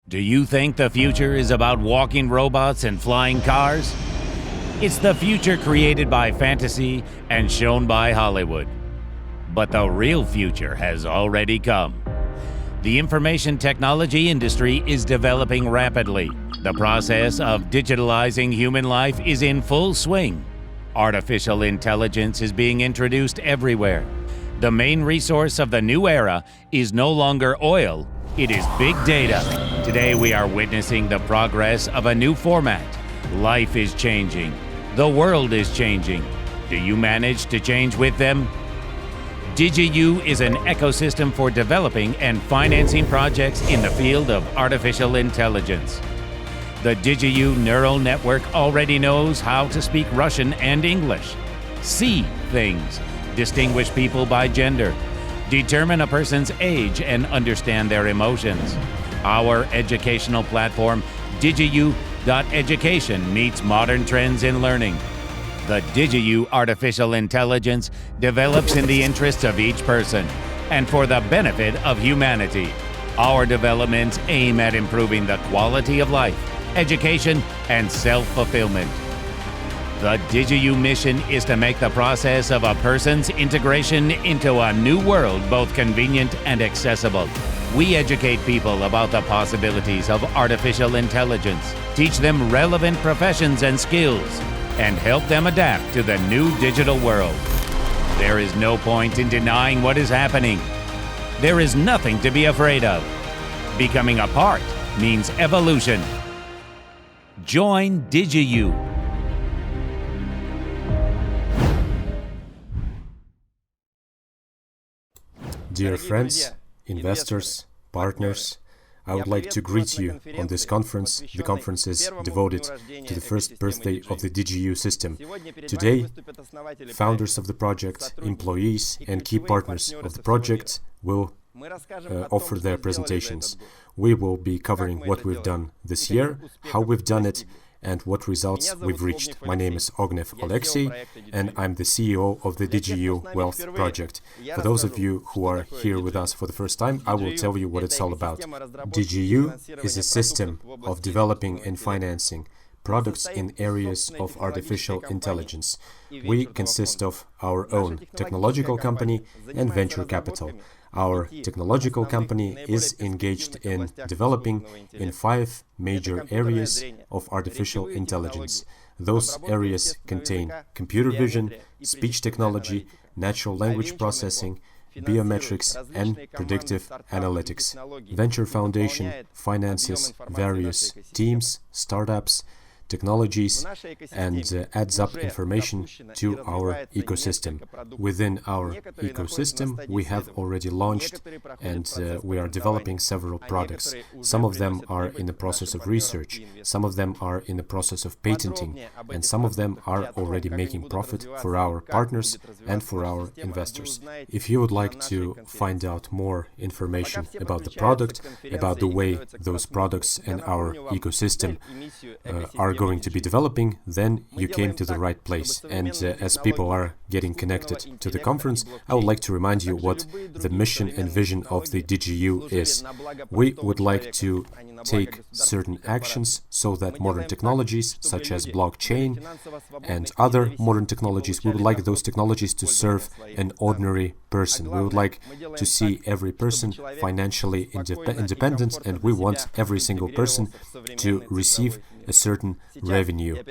Do you think the future is about walking robots and flying cars? It's the future created by fantasy and shown by Hollywood. But the real future has already come. The information technology industry is developing rapidly. The process of digitalizing human life is in full swing. Artificial intelligence is being introduced everywhere. The main resource of the new era is no longer oil, it is big data. Today we are witnessing the progress of a new format. Life is changing. The world is changing. Do you manage to change with them? DigiU is an ecosystem for developing and financing projects in the field of artificial intelligence. The DigiU neural network already knows how to speak Russian and English, see things, distinguish people by gender, determine a person's age and understand their emotions. Our educational platform, DigiU.education, meets modern trends in learning. The DigiU artificial intelligence develops in the interests of each person and for the benefit of humanity. Our developments aim at improving the quality of life, education, and self-fulfillment. The DigiU mission is to make the process of a person's integration into a new world both convenient and accessible. We educate people about the possibilities of artificial intelligence, teach them relevant professions and skills, and help them adapt to the new digital world. There is no point in denying what is happening. There is nothing to be afraid of. Becoming a part means evolution. Join DigiU. Dear friends, investors, partners, I would like to greet you on this conference. The conference is devoted to the first birthday of the DigiU system. Today, founders of the project, employees and key partners of the project will offer their presentations. We will be covering what we've done this year, how we've done it, and what results we've reached. My name is Ognev Alexei, and I'm the CEO of the DigiU Wealth Project. For those of you who are here with us for the first time, I will tell you what it's all about. DigiU is a system of developing and financing products in areas of artificial intelligence. We consist of our own technological company and venture capital. Our technological company is engaged in developing in 5 major areas of artificial intelligence. Those areas contain computer vision, speech technology, natural language processing, biometrics, and predictive analytics. Venture Foundation finances various teams, startups, technologies, and adds up information to our ecosystem. Within our ecosystem, we have already launched and we are developing several products. Some of them are in the process of research, some of them are in the process of patenting, and some of them are already making profit for our partners and for our investors. If you would like to find out more information about the product, about the way those products and our ecosystem are going to be developing, then you came to the right place. And as people are getting connected to the conference, I would like to remind you what the mission and vision of the DigiU is. We would like to take certain actions so that modern technologies such as blockchain and other modern technologies, we would like those technologies to serve an ordinary person. We would like to see every person financially independent, and we want every single person to receive a certain revenue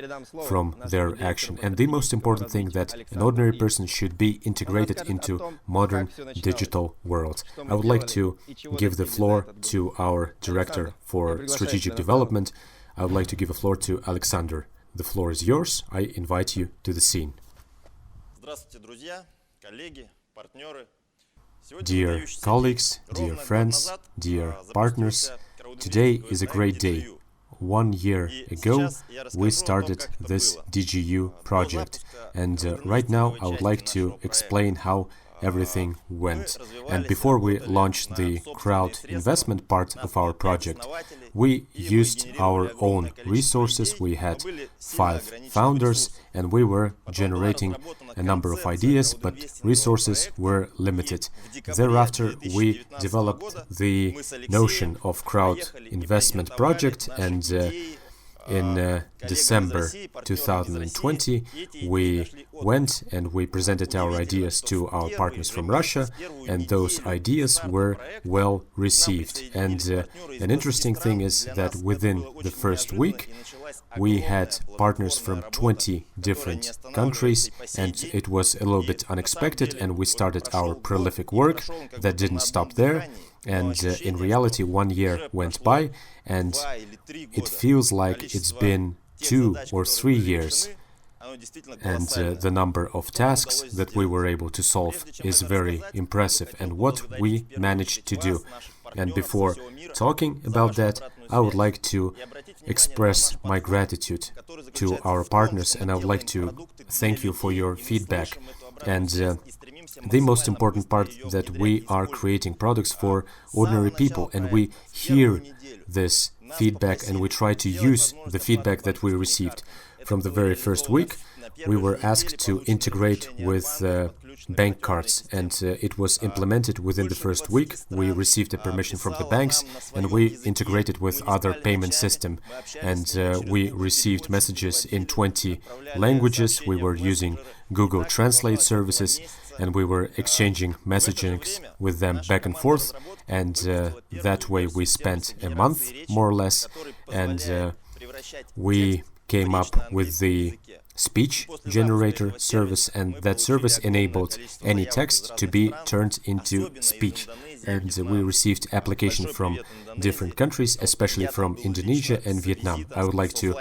from their action. And the most important thing, that an ordinary person should be integrated into modern digital world. I would like to give the floor to our director for strategic development. I would like to give the floor to Alexander. The floor is yours. I invite you to the scene. Dear colleagues, dear friends, dear partners, today is a great day. 1 year ago, we started this DigiU project, and right now I would like to explain how everything went. And before we launched the crowd investment part of our project, we used our own resources. We had 5 founders and we were generating a number of ideas, but resources were limited. Thereafter, we developed the notion of crowd investment project, and in December 2020, we went and we presented our ideas to our partners from Russia, and those ideas were well received. And an interesting thing is that within the first week, we had partners from 20 different countries, and it was a little bit unexpected, and we started our prolific work that didn't stop there. And in reality, 1 year went by, and it feels like it's been 2 or 3 years. And the number of tasks that we were able to solve is very impressive, and what we managed to do. And before talking about that, I would like to express my gratitude to our partners, and I would like to thank you for your feedback. And the most important part that we are creating products for ordinary people, and we hear this feedback and we try to use the feedback that we received. From the very first week, we were asked to integrate with bank cards, and it was implemented within the first week. We received a permission from the banks, and we integrated with other payment system, and we received messages in 20 languages. We were using Google Translate services, and we were exchanging messaging with them back and forth, and that way we spent a month more or less, and we came up with the speech generator service, and that service enabled any text to be turned into speech. And we received applications from different countries, especially from Indonesia and Vietnam. I would like to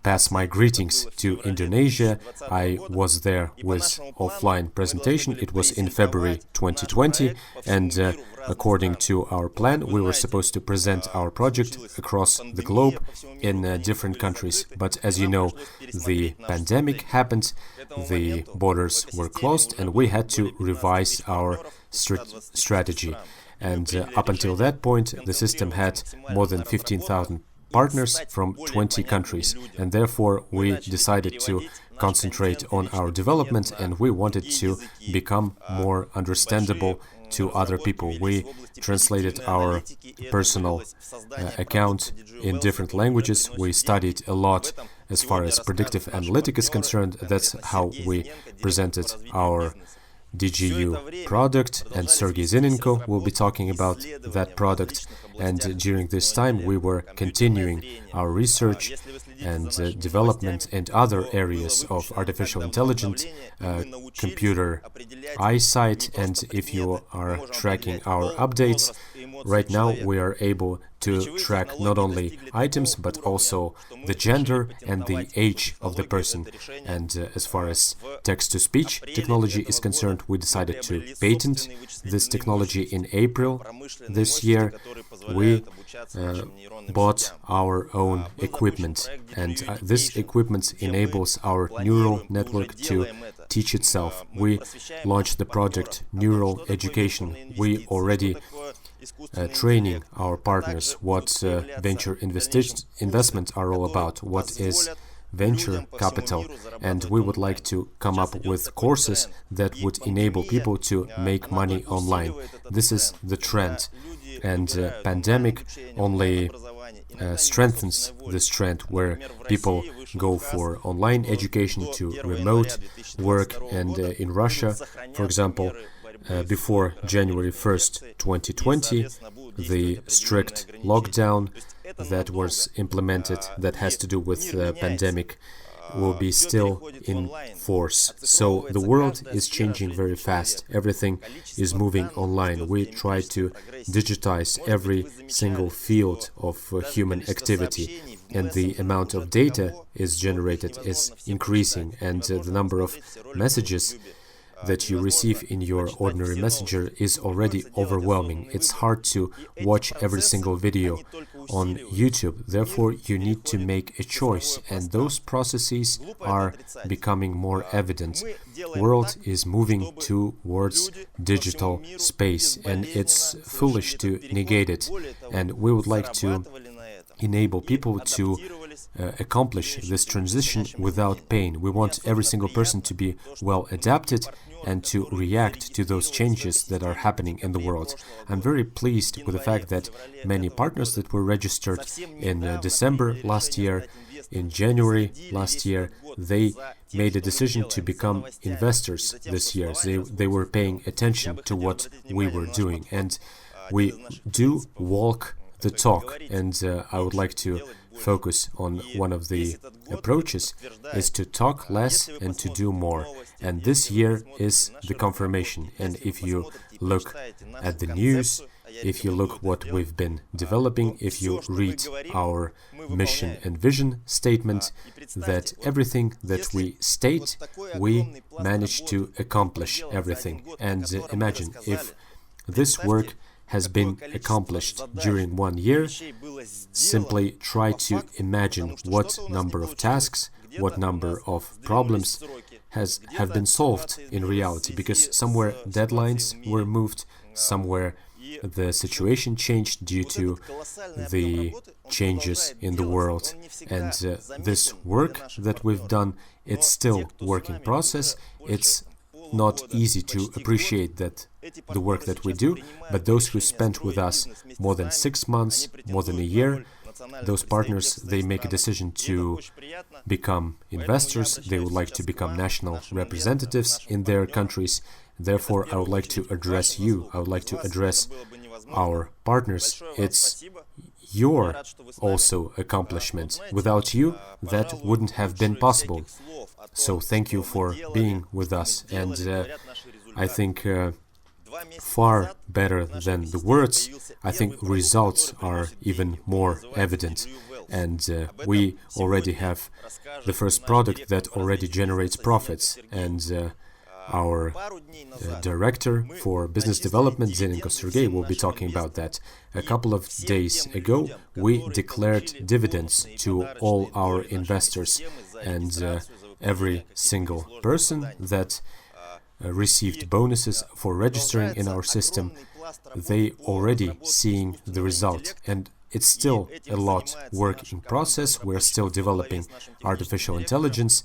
pass my greetings to Indonesia. I was there with offline presentation. It was in February 2020, and according to our plan, we were supposed to present our project across the globe in different countries. But as you know, the pandemic happened, the borders were closed, and we had to revise our strategy. And up until that point, the system had more than 15,000 partners from 20 countries, and therefore we decided to concentrate on our development, and we wanted to become more understandable to other people. We translated our personal account in different languages. We studied a lot as far as predictive analytics is concerned. That's how we presented our DigiU product, and Sergey Zinenko will be talking about that product. And during this time, we were continuing our research and development in other areas of artificial intelligence, computer Eyesight. And if you are tracking our updates, right now we are able to track not only items, but also the gender and the age of the person. And as far as text-to-speech technology is concerned, we decided to patent this technology in April this year. We bought our own equipment, and this equipment enables our neural network to teach itself. We launched the project Neural Education. We already training our partners what venture investments are all about, what is venture capital, and we would like to come up with courses that would enable people to make money online. This is the trend, and pandemic only strengthens this trend, where people go for online education to remote work. And in Russia, for example, before January 1st, 2020, the strict lockdown that was implemented that has to do with the pandemic will be still in force. So the world is changing very fast. Everything is moving online. We try to digitize every single field of human activity, and the amount of data is generated is increasing, and the number of messages that you receive in your ordinary messenger is already overwhelming. It's hard to watch every single video on YouTube. Therefore, you need to make a choice, and those processes are becoming more evident. World is moving towards digital space, and it's foolish to negate it. And we would like to enable people to accomplish this transition without pain. We want every single person to be well adapted and to react to those changes that are happening in the world. I'm very pleased with the fact that many partners that were registered in December last year, in January last year, they made a decision to become investors this year. They were paying attention to what we were doing, and we do walk the talk, and I would like to focus on one of the approaches is to talk less and to do more. And this year is the confirmation. And if you look at the news, if you look what we've been developing, if you read our mission and vision statement, that everything that we state, we manage to accomplish everything. And imagine if this work has been accomplished during 1 year, simply try to imagine what number of tasks, what number of problems have been solved in reality, because somewhere deadlines were moved, somewhere the situation changed due to the changes in the world. And this work that we've done, it's still work in process. It's not easy to appreciate that the work that we do, but those who spent with us more than 6 months, more than a year, those partners, they make a decision to become investors. They would like to become national representatives in their countries. Therefore, I would like to address you. I would like to address our partners. It's your also accomplishment. Without you, that wouldn't have been possible. So thank you for being with us. And I think far better than the words, I think results are even more evident. And we already have the first product that already generates profits. And our director for business development, Zenenko Sergey, will be talking about that. A couple of days ago, we declared dividends to all our investors, and every single person that received bonuses for registering in our system, they already seeing the result. And it's still a lot work in process. We're still developing artificial intelligence,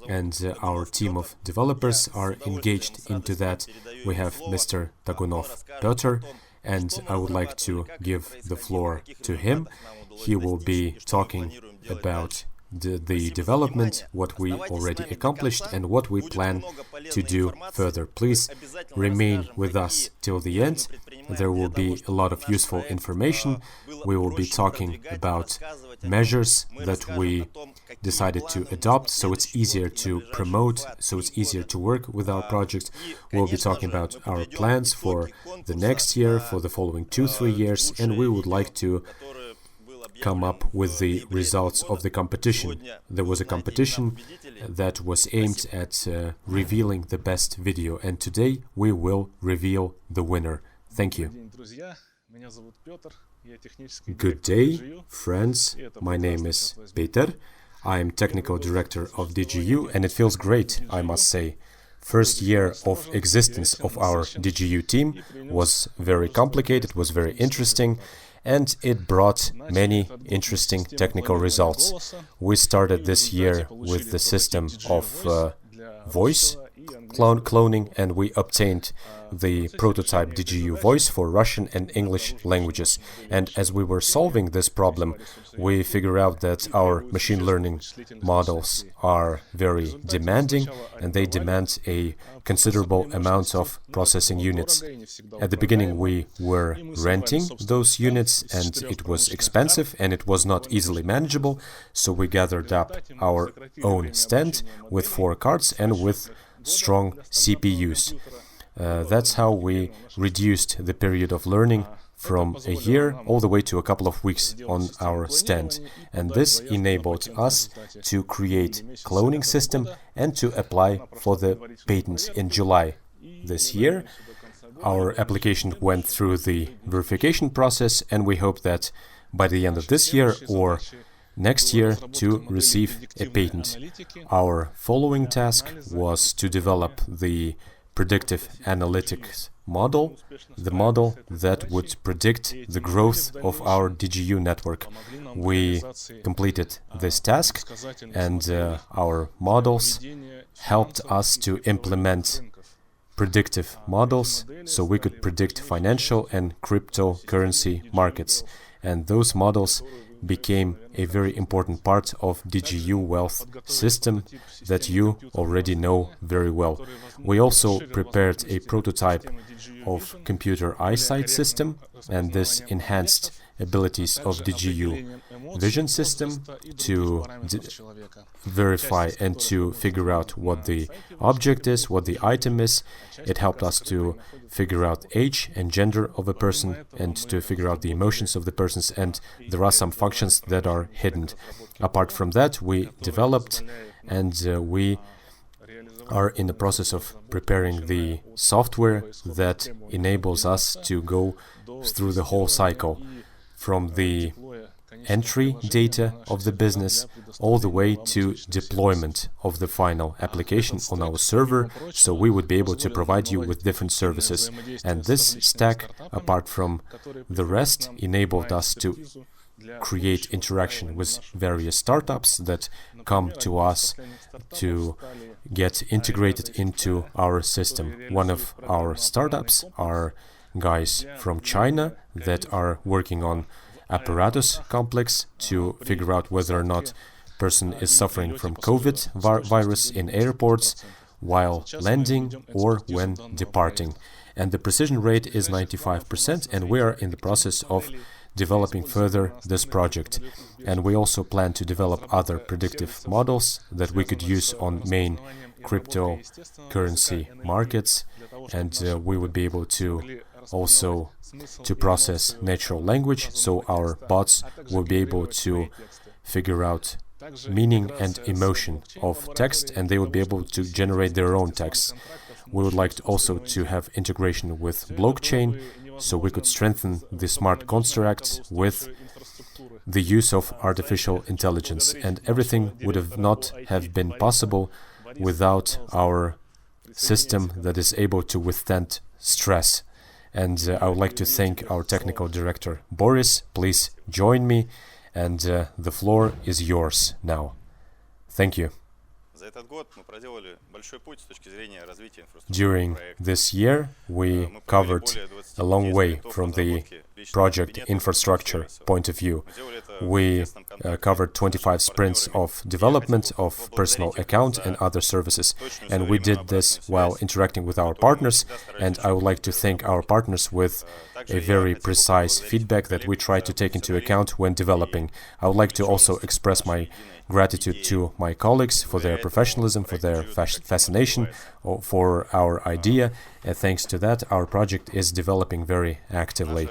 and our team of developers are engaged into that. We have Mr. Tagunov Piotr, and I would like to give the floor to him. He will be talking about the development, what we already accomplished, and what we plan to do further. Please remain with us till the end. There will be a lot of useful information. We will be talking about measures that we decided to adopt, so it's easier to promote, so it's easier to work with our projects. We'll be talking about our plans for the next year, for the following 2-3 years, and we would like to come up with the results of the competition. There was a competition that was aimed at revealing the best video, and today we will reveal the winner. Thank you. Good day, friends. My name is Peter. I am technical director of DigiU, and it feels great, I must say. First year of existence of our DigiU team was very complicated, was very interesting, and it brought many interesting technical results. We started this year with the system of voice cloning, and we obtained the prototype DigiU voice for Russian and English languages. And as we were solving this problem, we figured out that our machine learning models are very demanding, and they demand a considerable amount of processing units. At the beginning, we were renting those units, and it was expensive, and it was not easily manageable, so we gathered up our own stand with 4 cards and with strong CPUs. That's how we reduced the period of learning from a year all the way to a couple of weeks on our stand. And this enabled us to create cloning system and to apply for the patent in July this year. Our application went through the verification process, and we hope that by the end of this year or next year to receive a patent. Our following task was to develop the predictive analytics model, the model that would predict the growth of our DigiU network. We completed this task, and our models helped us to implement predictive models so we could predict financial and cryptocurrency markets. And those models became a very important part of DigiU wealth system that you already know very well. We also prepared a prototype of computer Eyesight system, and this enhanced abilities of DigiU vision system to verify and to figure out what the object is, what the item is. It helped us to figure out age and gender of a person and to figure out the emotions of the persons, and there are some functions that are hidden. Apart from that, we developed and we are in the process of preparing the software that enables us to go through the whole cycle, from the entry data of the business all the way to deployment of the final application on our server, so we would be able to provide you with different services. And this stack, apart from the rest, enabled us to create interaction with various startups that come to us to get integrated into our system. One of our startups are guys from China that are working on apparatus complex to figure out whether or not person is suffering from COVID virus in airports while landing or when departing. And the precision rate is 95%, and we are in the process of developing further this project. And we also plan to develop other predictive models that we could use on main cryptocurrency markets, and we would be able to also to process natural language, so our bots will be able to figure out meaning and emotion of text, and they would be able to generate their own text. We would like to also to have integration with blockchain, so we could strengthen the smart contracts with the use of artificial intelligence, and everything would not have been possible without our system that is able to withstand stress. And I would like to thank our technical director, Boris. Please join me, and the floor is yours now. Thank you. During this year, we covered a long way from the project infrastructure point of view. We covered 25 sprints of development of personal account and other services, and we did this while interacting with our partners, and I would like to thank our partners with a very precise feedback that we try to take into account when developing. I would like to also express my gratitude to my colleagues for their professionalism, for their fascination for our idea, and thanks to that our project is developing very actively.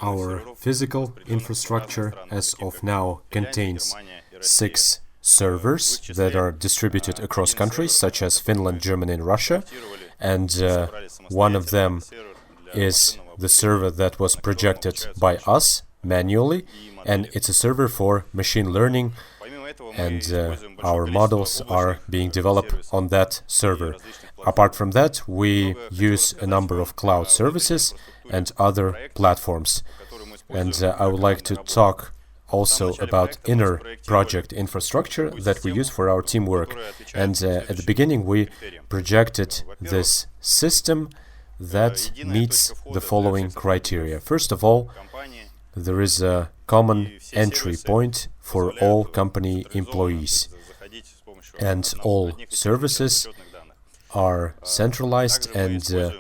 Our physical infrastructure as of now contains 6 servers that are distributed across countries such as Finland, Germany and Russia, and one of them is the server that was projected by us manually, and it's a server for machine learning, and our models are being developed on that server. Apart from that, we use a number of cloud services and other platforms. And I would like to talk also about inner project infrastructure that we use for our teamwork. And at the beginning, we projected this system that meets the following criteria. First of all, there is a common entry point for all company employees, and all services are centralized, and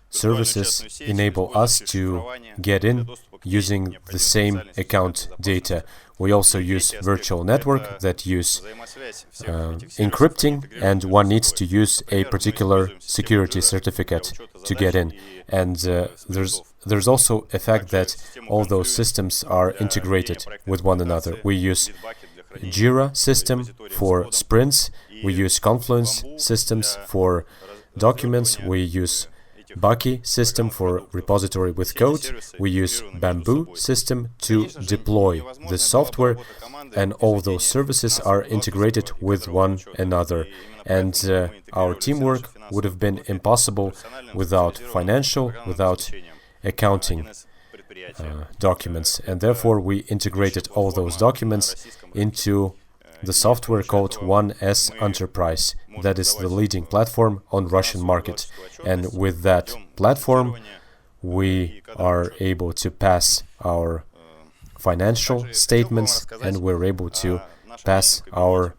services enable us to get in using the same account data. We also use virtual network that use encrypting, and one needs to use a particular security certificate to get in. And there's also a fact that all those systems are integrated with one another. We use Jira system for sprints, we use Confluence systems for documents, we use Bucky system for repository with code, we use Bamboo system to deploy the software, and all those services are integrated with one another. And our teamwork would have been impossible without financial, without accounting documents. And therefore we integrated all those documents into the software called 1S Enterprise. That is the leading platform on Russian market. And with that platform, we are able to pass our financial statements, and we're able to pass our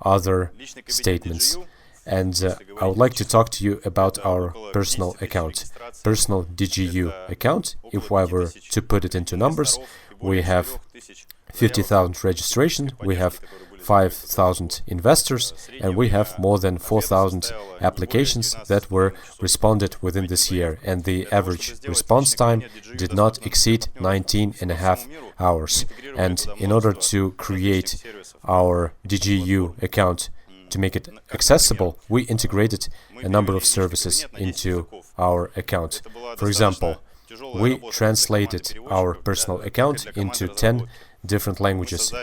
other statements. And I would like to talk to you about our personal account, personal DigiU account. If I were to put it into numbers, we have 50,000 registration, we have 5,000 investors, and we have more than 4,000 applications that were responded within this year, and the average response time did not exceed 19.5 hours. And in order to create our DigiU account, to make it accessible, we integrated a number of services into our account. For example, we translated our personal account into 10 different languages.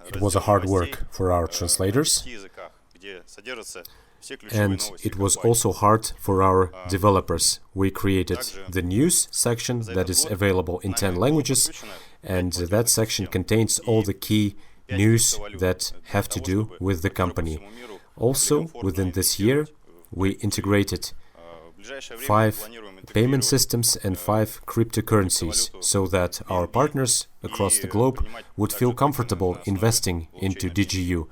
It was a hard work for our translators, and it was also hard for our developers. We created the news section that is available in 10 languages, and that section contains all the key news that have to do with the company. Also, within this year, we integrated 5 payment systems and 5 cryptocurrencies, so that our partners across the globe would feel comfortable investing into DigiU.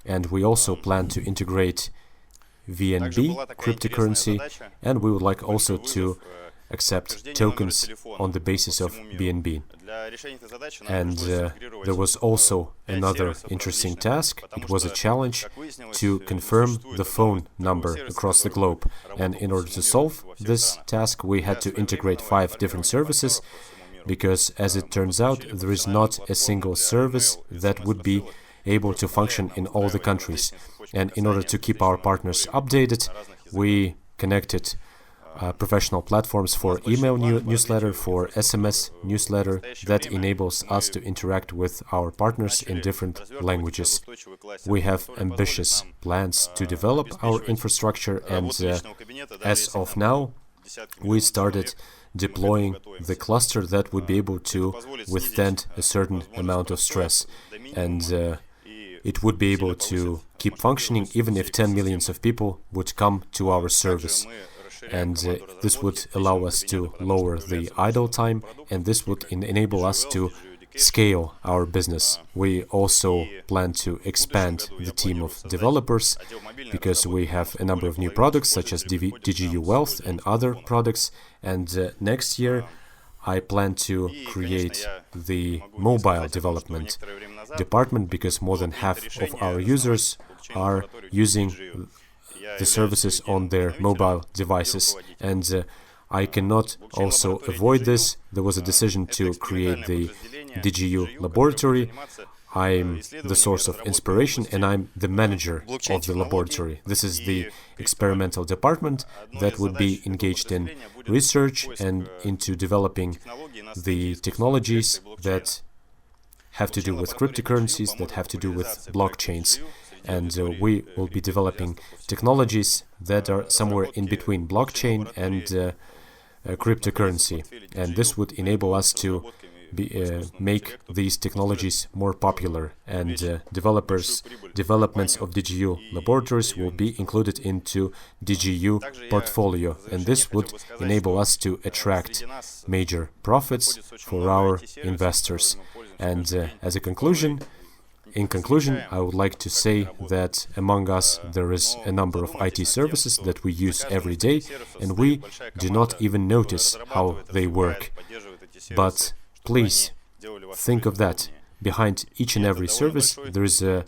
And we also plan to integrate VNB cryptocurrency, and we would like also to accept tokens on the basis of BNB. And there was also another interesting task. It was a challenge to confirm the phone number across the globe. And in order to solve this task, we had to integrate 5 different services, because as it turns out, there is not a single service that would be able to function in all the countries. And in order to keep our partners updated, we connected professional platforms for email newsletter, for SMS newsletter, that enables us to interact with our partners in different languages. We have ambitious plans to develop our infrastructure, and as of now, we started deploying the cluster that would be able to withstand a certain amount of stress, and it would be able to keep functioning even if 10 million of people would come to our service. And this would allow us to lower the idle time, and this would enable us to scale our business. We also plan to expand the team of developers, because we have a number of new products such as DigiU Wealth and other products, and next year I plan to create the mobile development department, because more than half of our users are using the services on their mobile devices, and I cannot also avoid this. There was a decision to create the DigiU laboratory. I'm the source of inspiration, and I'm the manager of the laboratory. This is the experimental department that would be engaged in research and into developing the technologies that have to do with cryptocurrencies, that have to do with blockchains. And we will be developing technologies that are somewhere in between blockchain and cryptocurrency. And this would enable us to make these technologies more popular, and developments of DigiU laboratories will be included into DigiU portfolio, and this would enable us to attract major profits for our investors. And as a conclusion, I would like to say that among us there is a number of IT services that we use every day, and we do not even notice how they work. But Please think of that. Behind each and every service, there is a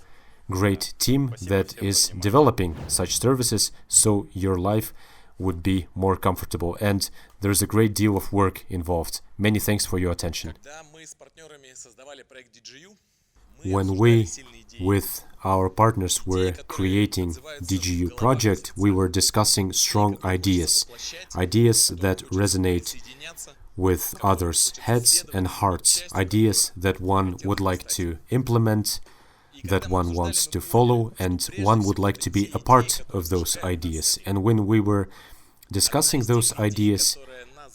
great team that is developing such services, so your life would be more comfortable. And there's a great deal of work involved. Many thanks for your attention. When we, with our partners, were creating DigiU project, we were discussing strong ideas, ideas that resonate with others' heads and hearts, ideas that one would like to implement, that one wants to follow, and one would like to be a part of those ideas. And when we were discussing those ideas,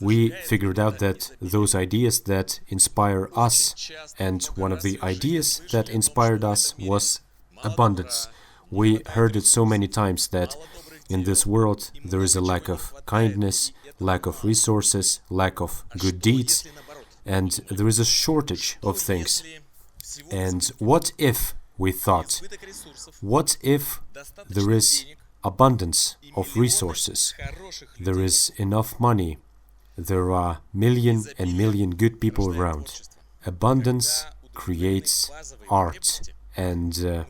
we figured out that those ideas that inspire us, and one of the ideas that inspired us was abundance. We heard it so many times that in this world there is a lack of kindness, lack of resources, lack of good deeds, and there is a shortage of things. And what if, we thought, what if there is abundance of resources, there is enough money, there are million and million good people around. Abundance creates art, and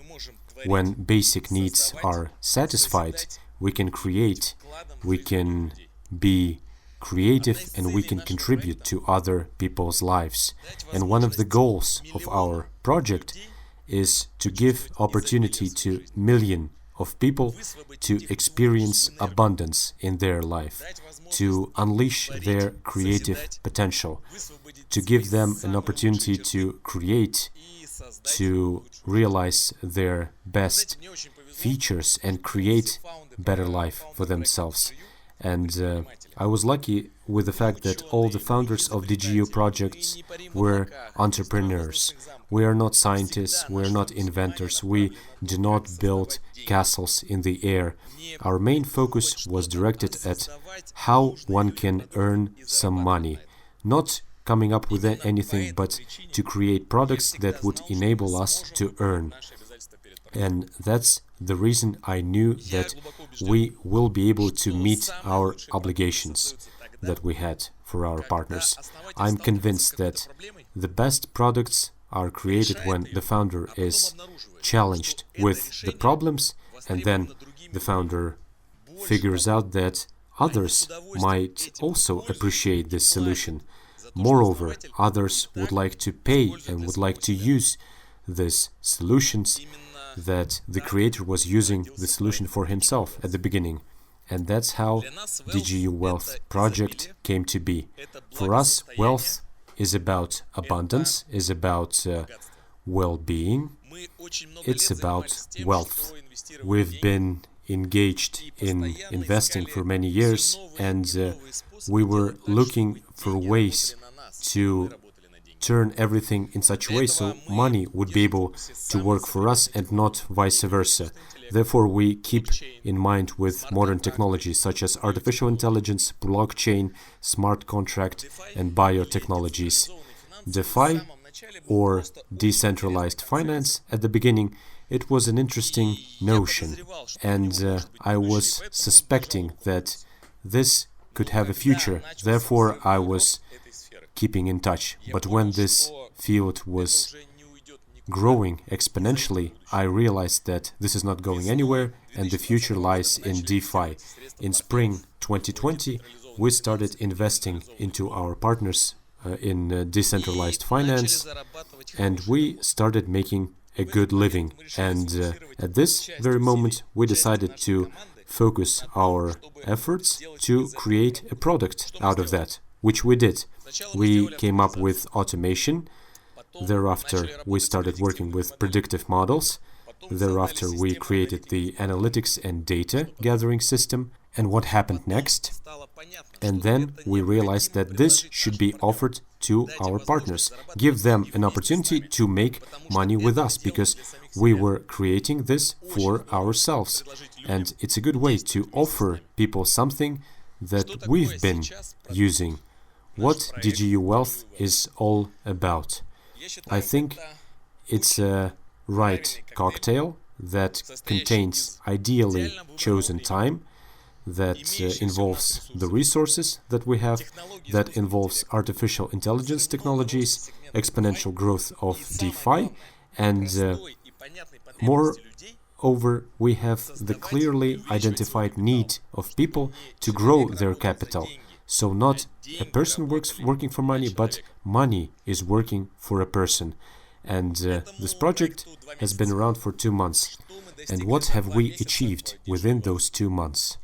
when basic needs are satisfied, we can create, we can be creative, and we can contribute to other people's lives. And one of the goals of our project is to give opportunity to millions of people to experience abundance in their life, to unleash their creative potential, to give them an opportunity to create, to realize their best features and create better life for themselves. And I was lucky with the fact that all the founders of DigiU projects were entrepreneurs. We are not scientists, we are not inventors, we do not build castles in the air. Our main focus was directed at how one can earn some money, not coming up with anything, but to create products that would enable us to earn. And that's the reason I knew that we will be able to meet our obligations that we had for our partners. I'm convinced that the best products are created when the founder is challenged with the problems, and then the founder figures out that others might also appreciate this solution. Moreover, others would like to pay and would like to use these solutions that the creator was using the solution for himself at the beginning. And that's how DigiU Wealth project came to be. For us, wealth is about abundance, is about well-being, it's about wealth. We've been engaged in investing for many years, and we were looking for ways to turn everything in such a way so money would be able to work for us and not vice versa. Therefore, we keep in mind with modern technologies such as artificial intelligence, blockchain, smart contract, and biotechnologies. DeFi, or decentralized finance, at the beginning, it was an interesting notion, and I was suspecting that this could have a future. Therefore, I was keeping in touch. But when this field was growing exponentially, I realized that this is not going anywhere and the future lies in DeFi. In spring 2020, we started investing into our partners in decentralized finance, and we started making a good living. And at this very moment, we decided to focus our efforts to create a product out of that, which we did. We came up with automation. Thereafter, we started working with predictive models. Thereafter, we created the analytics and data gathering system. And what happened next? And then we realized that this should be offered to our partners, give them an opportunity to make money with us, because we were creating this for ourselves. And it's a good way to offer people something that we've been using. What DigiU Wealth is all about. I think it's a right cocktail that contains ideally chosen time, that involves the resources that we have, that involves artificial intelligence technologies, exponential growth of DeFi, and moreover, we have the clearly identified need of people to grow their capital. So not a person working for money, but money is working for a person. And this project has been around for 2 months. And what have we achieved within those 2 months?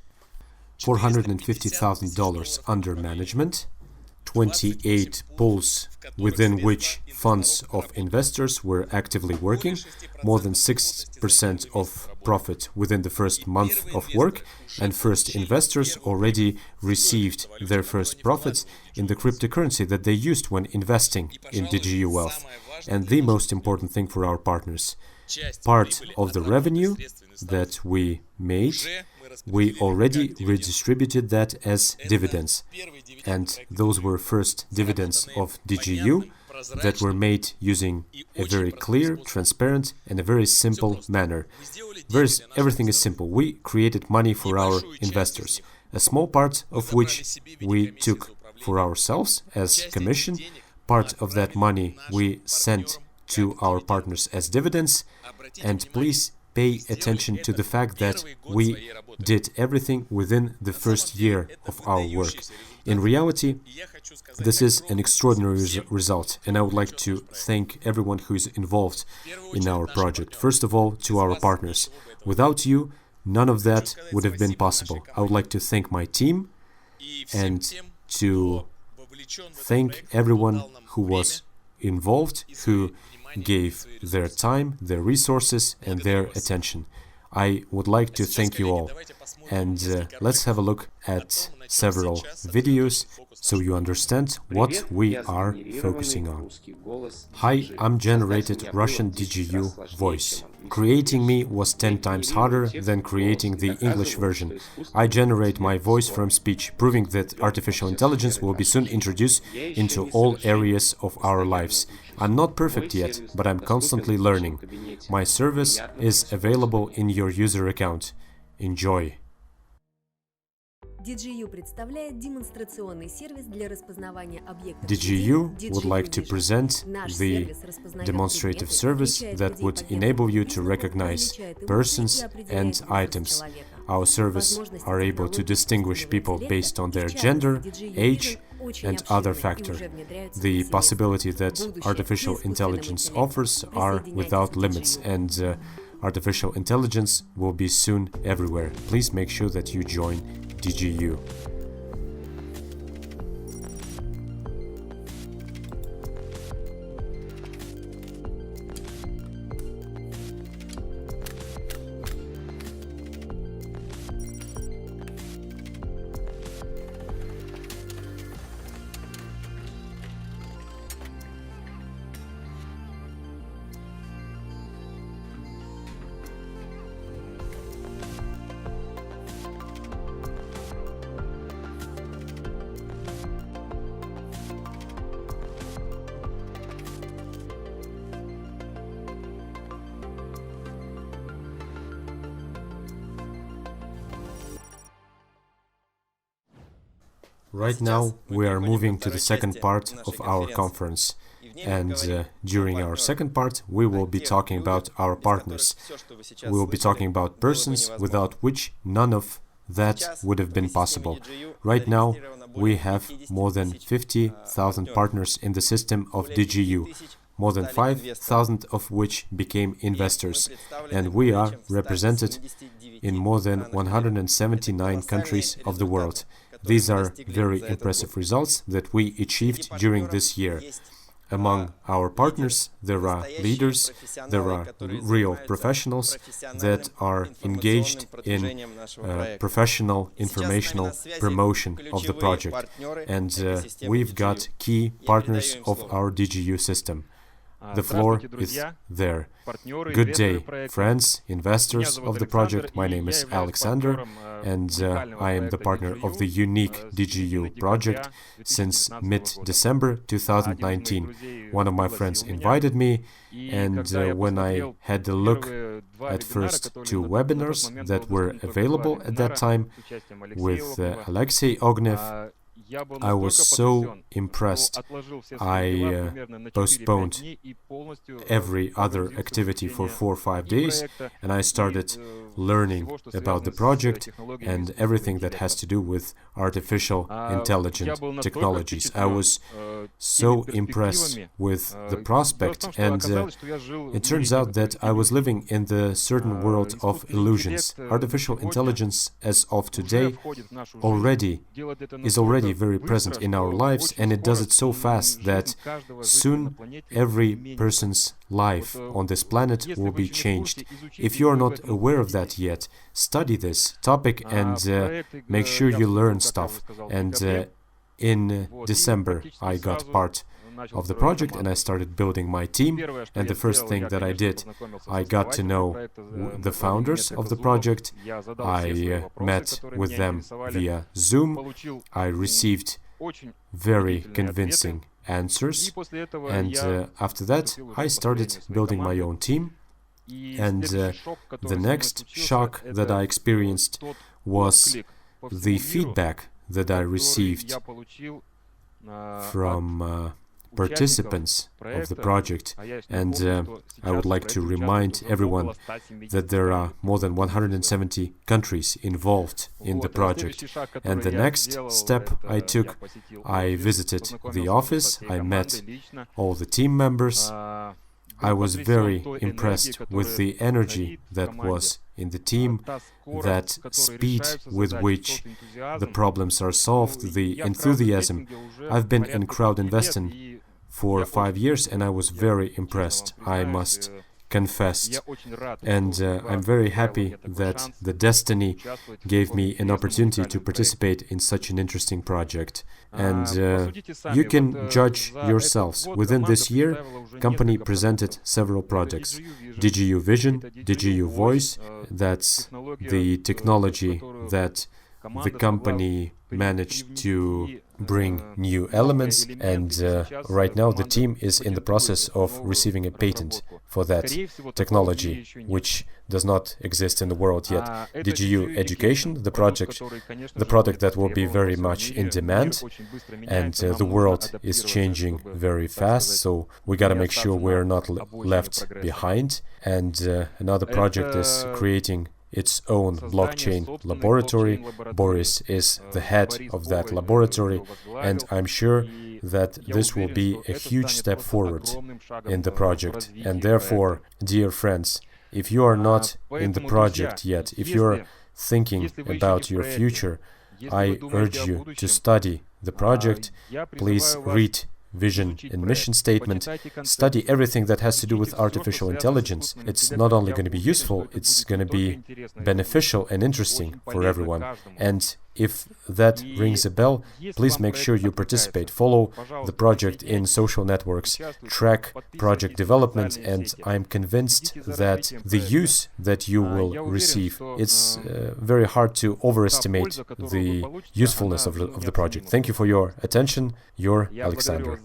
$450,000 under management, 28 pools within which funds of investors were actively working, more than 6% of profit within the first month of work, and first investors already received their first profits in the cryptocurrency that they used when investing in DigiU Wealth. And the most important thing for our partners, part of the revenue that we made, we already redistributed that as dividends. And those were first dividends of DigiU that were made using a very clear, transparent, and a very simple manner. Everything is simple. We created money for our investors, a small part of which we took for ourselves as commission. Part of that money we sent to our partners as dividends. And please pay attention to the fact that we did everything within the first year of our work. In reality, this is an extraordinary result, and I would like to thank everyone who is involved in our project. First of all, to our partners. Without you, none of that would have been possible. I would like to thank my team and to thank everyone who was involved, who gave their time, their resources, and their attention. I would like to thank you all. And let's have a look at several videos so you understand what we are focusing on. Hi, I'm generated Russian DigiU voice. Creating me was 10 times harder than creating the English version. I generate my voice from speech, proving that artificial intelligence will be soon introduced into all areas of our lives. I'm not perfect yet, but I'm constantly learning. My service is available in your user account. Enjoy. DigiU представляет демонстрационный сервис для распознавания объектов. DigiU would like to present the demonstrative service that would enable you to recognize persons and items. Our service are able to distinguish people based on their gender, age, and other factors. The possibility that artificial intelligence offers are without limits, and artificial intelligence will be soon everywhere. Please make sure that you join DigiU. Right now, we are moving to the second part of our conference, and during our second part, we will be talking about our partners. We will be talking about persons without which none of that would have been possible. Right now, we have more than 50,000 partners in the system of DigiU, more than 5,000 of which became investors, and we are represented in more than 179 countries of the world. These are very impressive results that we achieved during this year. Among our partners, there are leaders, there are real professionals that are engaged in professional informational promotion of the project. And we've got key partners of our DigiU system. The floor is there. Good day, friends, investors of the project. My name is Alexander, and I am the partner of the unique DigiU project since mid-December 2019. One of my friends invited me, and when I had a look at first two webinars that were available at that time with Alexei Ognev, I was so impressed. I postponed every other activity for 4 or 5 days, and I started learning about the project and everything that has to do with artificial intelligent technologies. I was so impressed with the prospect, and it turns out that I was living in the certain world of illusions. Artificial intelligence, as of today, is already very present in our lives, and it does it so fast that soon every person's life on this planet will be changed. If you are not aware of that yet, study this topic and make sure you learn stuff. And in December I got part of the project and I started building my team, and the first thing that I did, I got to know the founders of the project. I met with them via Zoom. I received very convincing answers, and after that I started building my own team. And the next shock that I experienced was the feedback that I received from participants of the project, and I would like to remind everyone that there are more than 170 countries involved in the project. And the next step I took, I visited the office, I met all the team members. I was very impressed with the energy that was in the team, that speed with which the problems are solved, the enthusiasm. I've been in crowd investing for 5 years, and I was very impressed, I must confess. And I'm very happy that the destiny gave me an opportunity to participate in such an interesting project. And you can judge yourselves. Within this year, company presented several projects. DigiU Vision, DigiU Voice, that's the technology that the company managed to bring new elements, and right now the team is in the process of receiving a patent for that technology, which does not exist in the world yet. DigiU Education, the product that will be very much in demand, and the world is changing very fast, so we gotta make sure we're not left behind. And another project is creating its own blockchain laboratory. Boris is the head of that laboratory, and I'm sure that this will be a huge step forward in the project. And therefore, dear friends, if you are not in the project yet, if you're thinking about your future, I urge you to study the project. Please read vision and mission statement, study everything that has to do with artificial intelligence. It's not only going to be useful, it's going to be beneficial and interesting for everyone. And if that rings a bell, please make sure you participate. Follow the project in social networks, track project development, and I'm convinced that the use that you will receive, it's very hard to overestimate the usefulness of the project. Thank you for your attention. Your Alexander.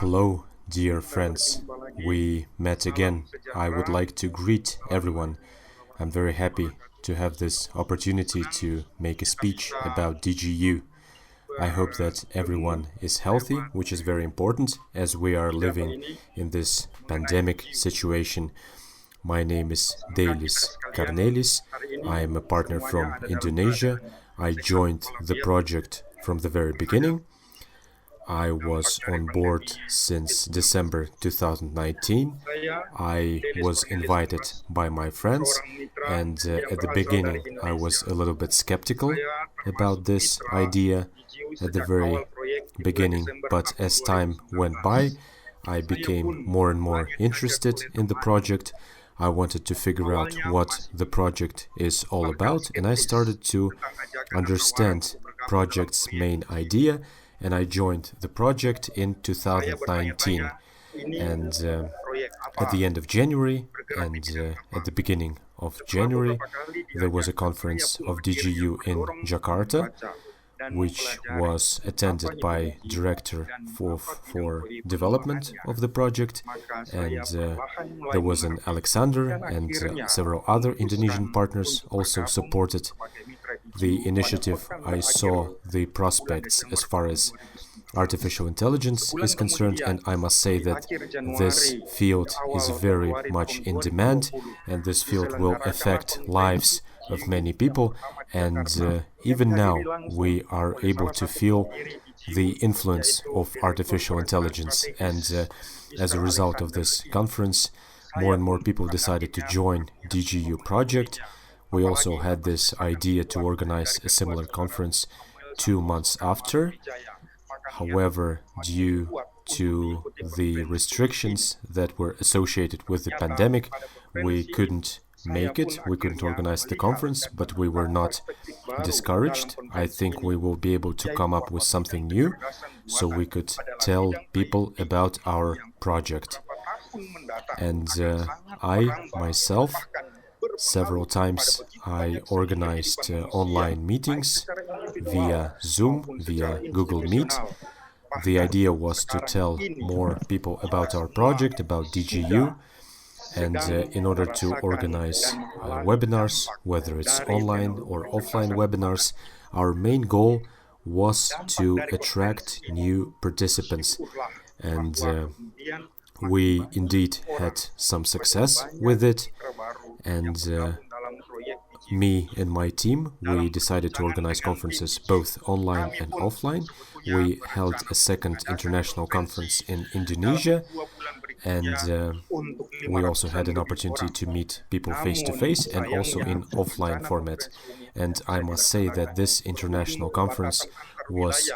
Hello, dear friends. We met again. I would like to greet everyone. I'm very happy to have this opportunity to make a speech about DigiU. I hope that everyone is healthy, which is very important as we are living in this pandemic situation. My name is Deilis Karnelis. I am a partner from Indonesia. I joined the project from the very beginning. I was on board since December 2019. I was invited by my friends, and at the beginning I was a little bit skeptical about this idea at the very beginning, but as time went by, I became more and more interested in the project. I wanted to figure out what the project is all about, and I started to understand project's main idea and I joined the project in 2019. And at the end of January and at the beginning of January, there was a conference of DigiU in Jakarta, which was attended by director for development of the project, and there was an Alexander and several other Indonesian partners also supported the initiative. I saw the prospects as far as artificial intelligence is concerned, and I must say that this field is very much in demand, and this field will affect lives of many people, and even now we are able to feel the influence of artificial intelligence, and as a result of this conference, more and more people decided to join DigiU project. We also had this idea to organize a similar conference 2 months after. However, due to the restrictions that were associated with the pandemic, we couldn't make it, we couldn't organize the conference, but we were not discouraged. I think we will be able to come up with something new, so we could tell people about our project. And I, myself, several times I organized online meetings via Zoom, via Google Meet. The idea was to tell more people about our project, about DigiU, and in order to organize webinars, whether it's online or offline webinars, our main goal was to attract new participants. And we indeed had some success with it, and me and my team, we decided to organize conferences both online and offline. We held a second international conference in Indonesia, and we also had an opportunity to meet people face-to-face and also in offline format. And I must say that this international conference was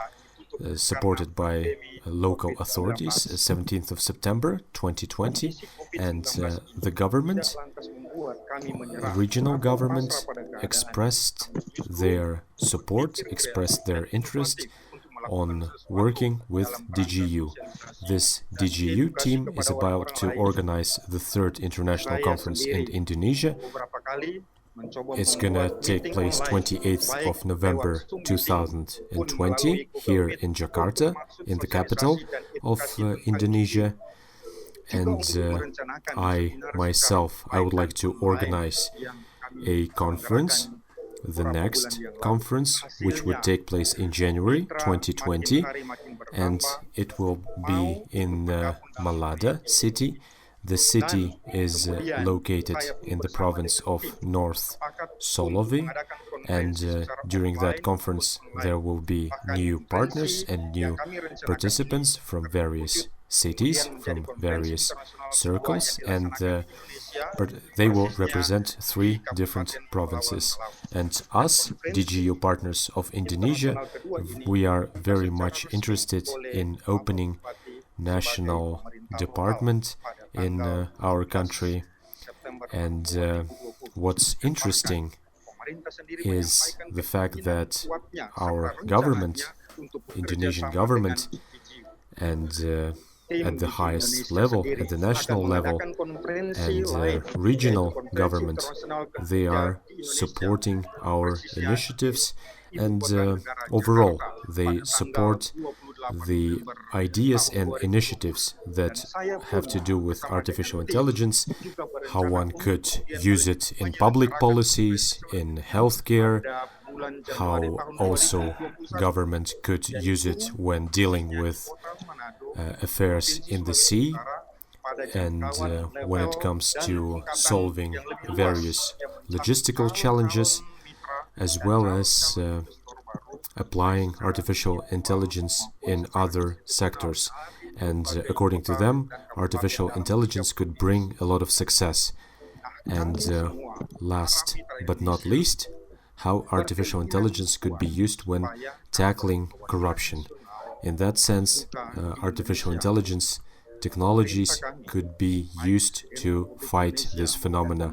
supported by local authorities, 17th of September 2020, and the government, regional government, expressed their support, expressed their interest on working with DigiU. This DigiU team is about to organize the third international conference in Indonesia. It's gonna take place 28th of November 2020 here in Jakarta, in the capital of Indonesia. And I myself, I would like to organize a conference, the next conference, which would take place in January 2020, and it will be in Malada city. The city is located in the province of North Sulawesi, and during that conference there will be new partners and new participants from various cities, from various circles, and they will represent 3 different provinces. And us, DigiU partners of Indonesia, we are very much interested in opening national department in our country. And what's interesting is the fact that our government, Indonesian government, and at the highest level, at the national level, and regional government, they are supporting our initiatives, and overall they support the ideas and initiatives that have to do with artificial intelligence, how one could use it in public policies, in healthcare, how also government could use it when dealing with affairs in the sea, and when it comes to solving various logistical challenges, as well as applying artificial intelligence in other sectors. And according to them, artificial intelligence could bring a lot of success. And last but not least, how artificial intelligence could be used when tackling corruption. In that sense, artificial intelligence technologies could be used to fight this phenomena,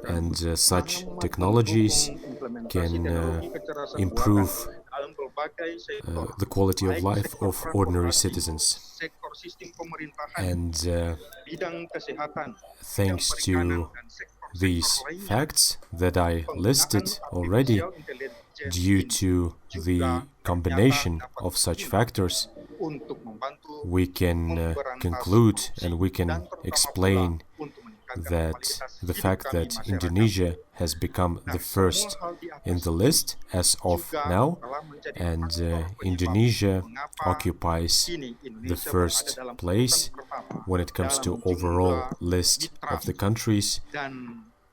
and such technologies can improve the quality of life of ordinary citizens. And thanks to these facts that I listed already, due to the combination of such factors, we can conclude and we can explain that the fact that Indonesia has become the first in the list as of now, and Indonesia occupies the first place when it comes to overall list of the countries,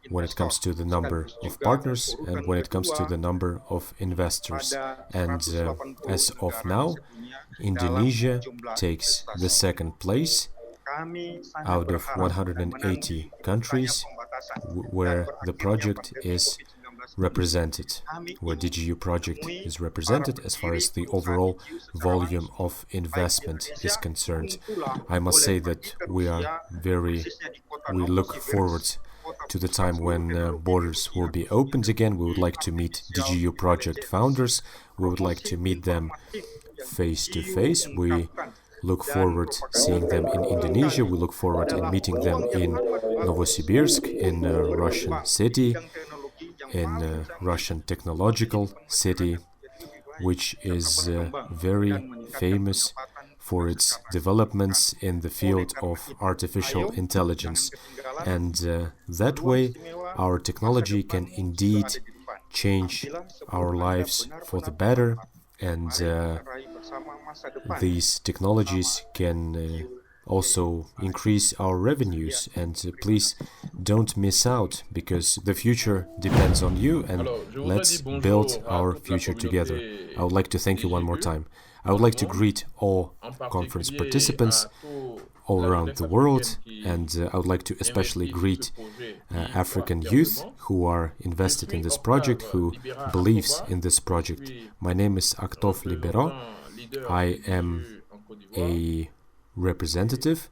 when it comes to the number of partners, and when it comes to the number of investors. And as of now, Indonesia takes the second place out of 180 countries where the project is represented, where DigiU project is represented as far as the overall volume of investment is concerned. I must say that we look forward to the time when borders will be opened again. We would like to meet DigiU project founders. We would like to meet them face to face. We look forward seeing them in Indonesia. We look forward in meeting them in Novosibirsk, in Russian city, in Russian technological city, which is very famous for its developments in the field of artificial intelligence. And that way, our technology can indeed change our lives for the better, and these technologies can also increase our revenues. And please don't miss out, because the future depends on you, and let's build our future together. I would like to thank you one more time. I would like to greet all conference participants all around the world, and I would like to especially greet African youth who are invested in this project, who believes in this project. My name is Aktov Libero. I am a representative.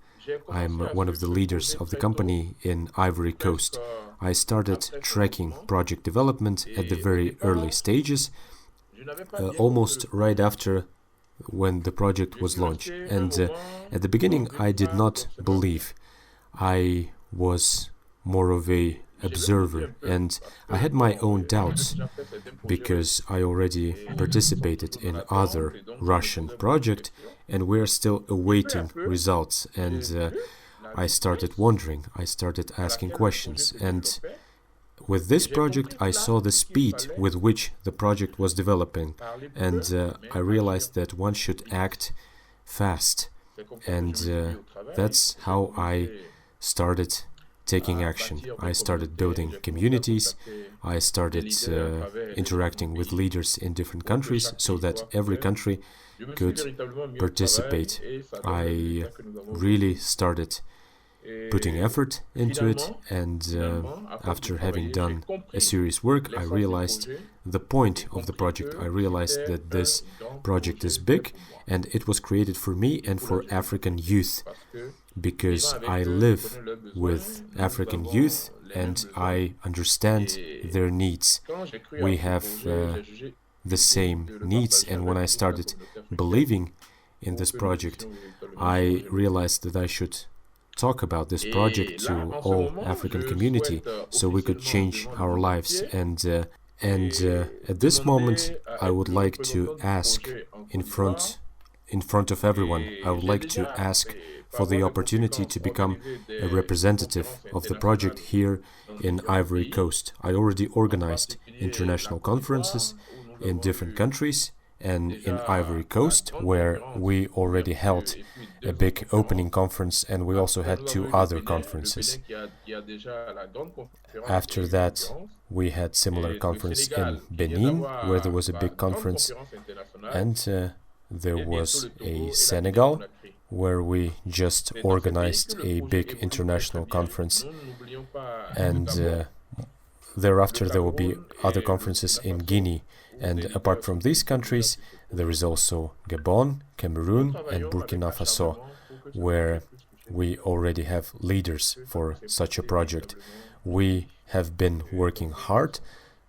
I'm one of the leaders of the company in Ivory Coast. I started tracking project development at the very early stages, almost right after when the project was launched. And at the beginning, I did not believe. I was more of a observer, and I had my own doubts, because I already participated in other Russian projects, and we're still awaiting results. And I started wondering, I started asking questions, and with this project, I saw the speed with which the project was developing, and I realized that one should act fast, and that's how I started taking action. I started building communities, I started interacting with leaders in different countries so that every country could participate. I really started putting effort into it, and after having done a serious work, I realized the point of the project. I realized that this project is big, and it was created for me and for African youth, because I live with African youth and I understand their needs. We have the same needs, and when I started believing in this project, I realized that I should talk about this project to all African community so we could change our lives. And at this moment, I would like to ask in front of everyone, I would like to ask for the opportunity to become a representative of the project here in Ivory Coast. I already organized international conferences in different countries, and in Ivory Coast, where we already held a big opening conference, and we also had 2 other conferences. After that, we had similar conference in Benin, where there was a big conference, and there was a Senegal, where we just organized a big international conference, and thereafter there will be other conferences in Guinea. And apart from these countries, there is also Gabon, Cameroon, and Burkina Faso, where we already have leaders for such a project. We have been working hard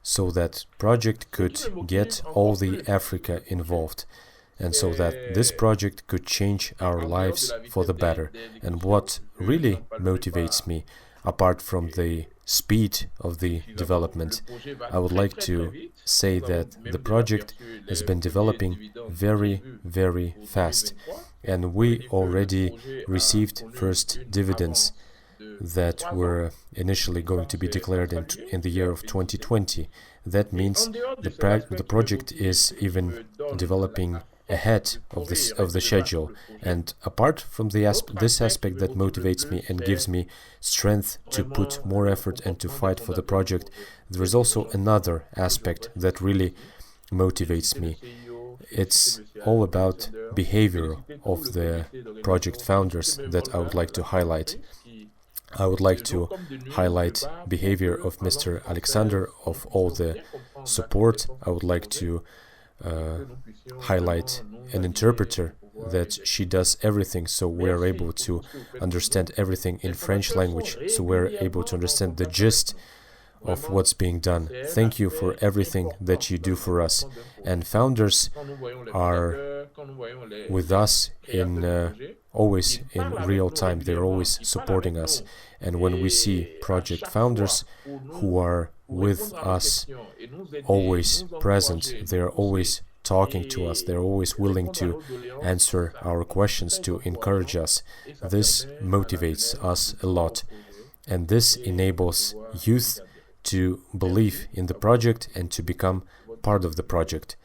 so that project could get all the Africa involved, and so that this project could change our lives for the better. And what really motivates me, apart from the speed of the development, I would like to say that the project has been developing very, very fast, and we already received first dividends that were initially going to be declared in the year of 2020. That means the project is even developing ahead of the schedule. And apart from this aspect that motivates me and gives me strength to put more effort and to fight for the project, there is also another aspect that really motivates me. It's all about behavior of the project founders that I would like to highlight. I would like to highlight behavior of Mr. Alexander, of all the support. I would like to highlight an interpreter, that she does everything so we're able to understand everything in French language, so we're able to understand the gist of what's being done. Thank you for everything that you do for us. And founders are with us always in real time. They're always supporting us. And when we see project founders who are with us, always present, they're always talking to us, they're always willing to answer our questions, to encourage us. This motivates us a lot. And this enables youth to believe in the project and to become part of the project.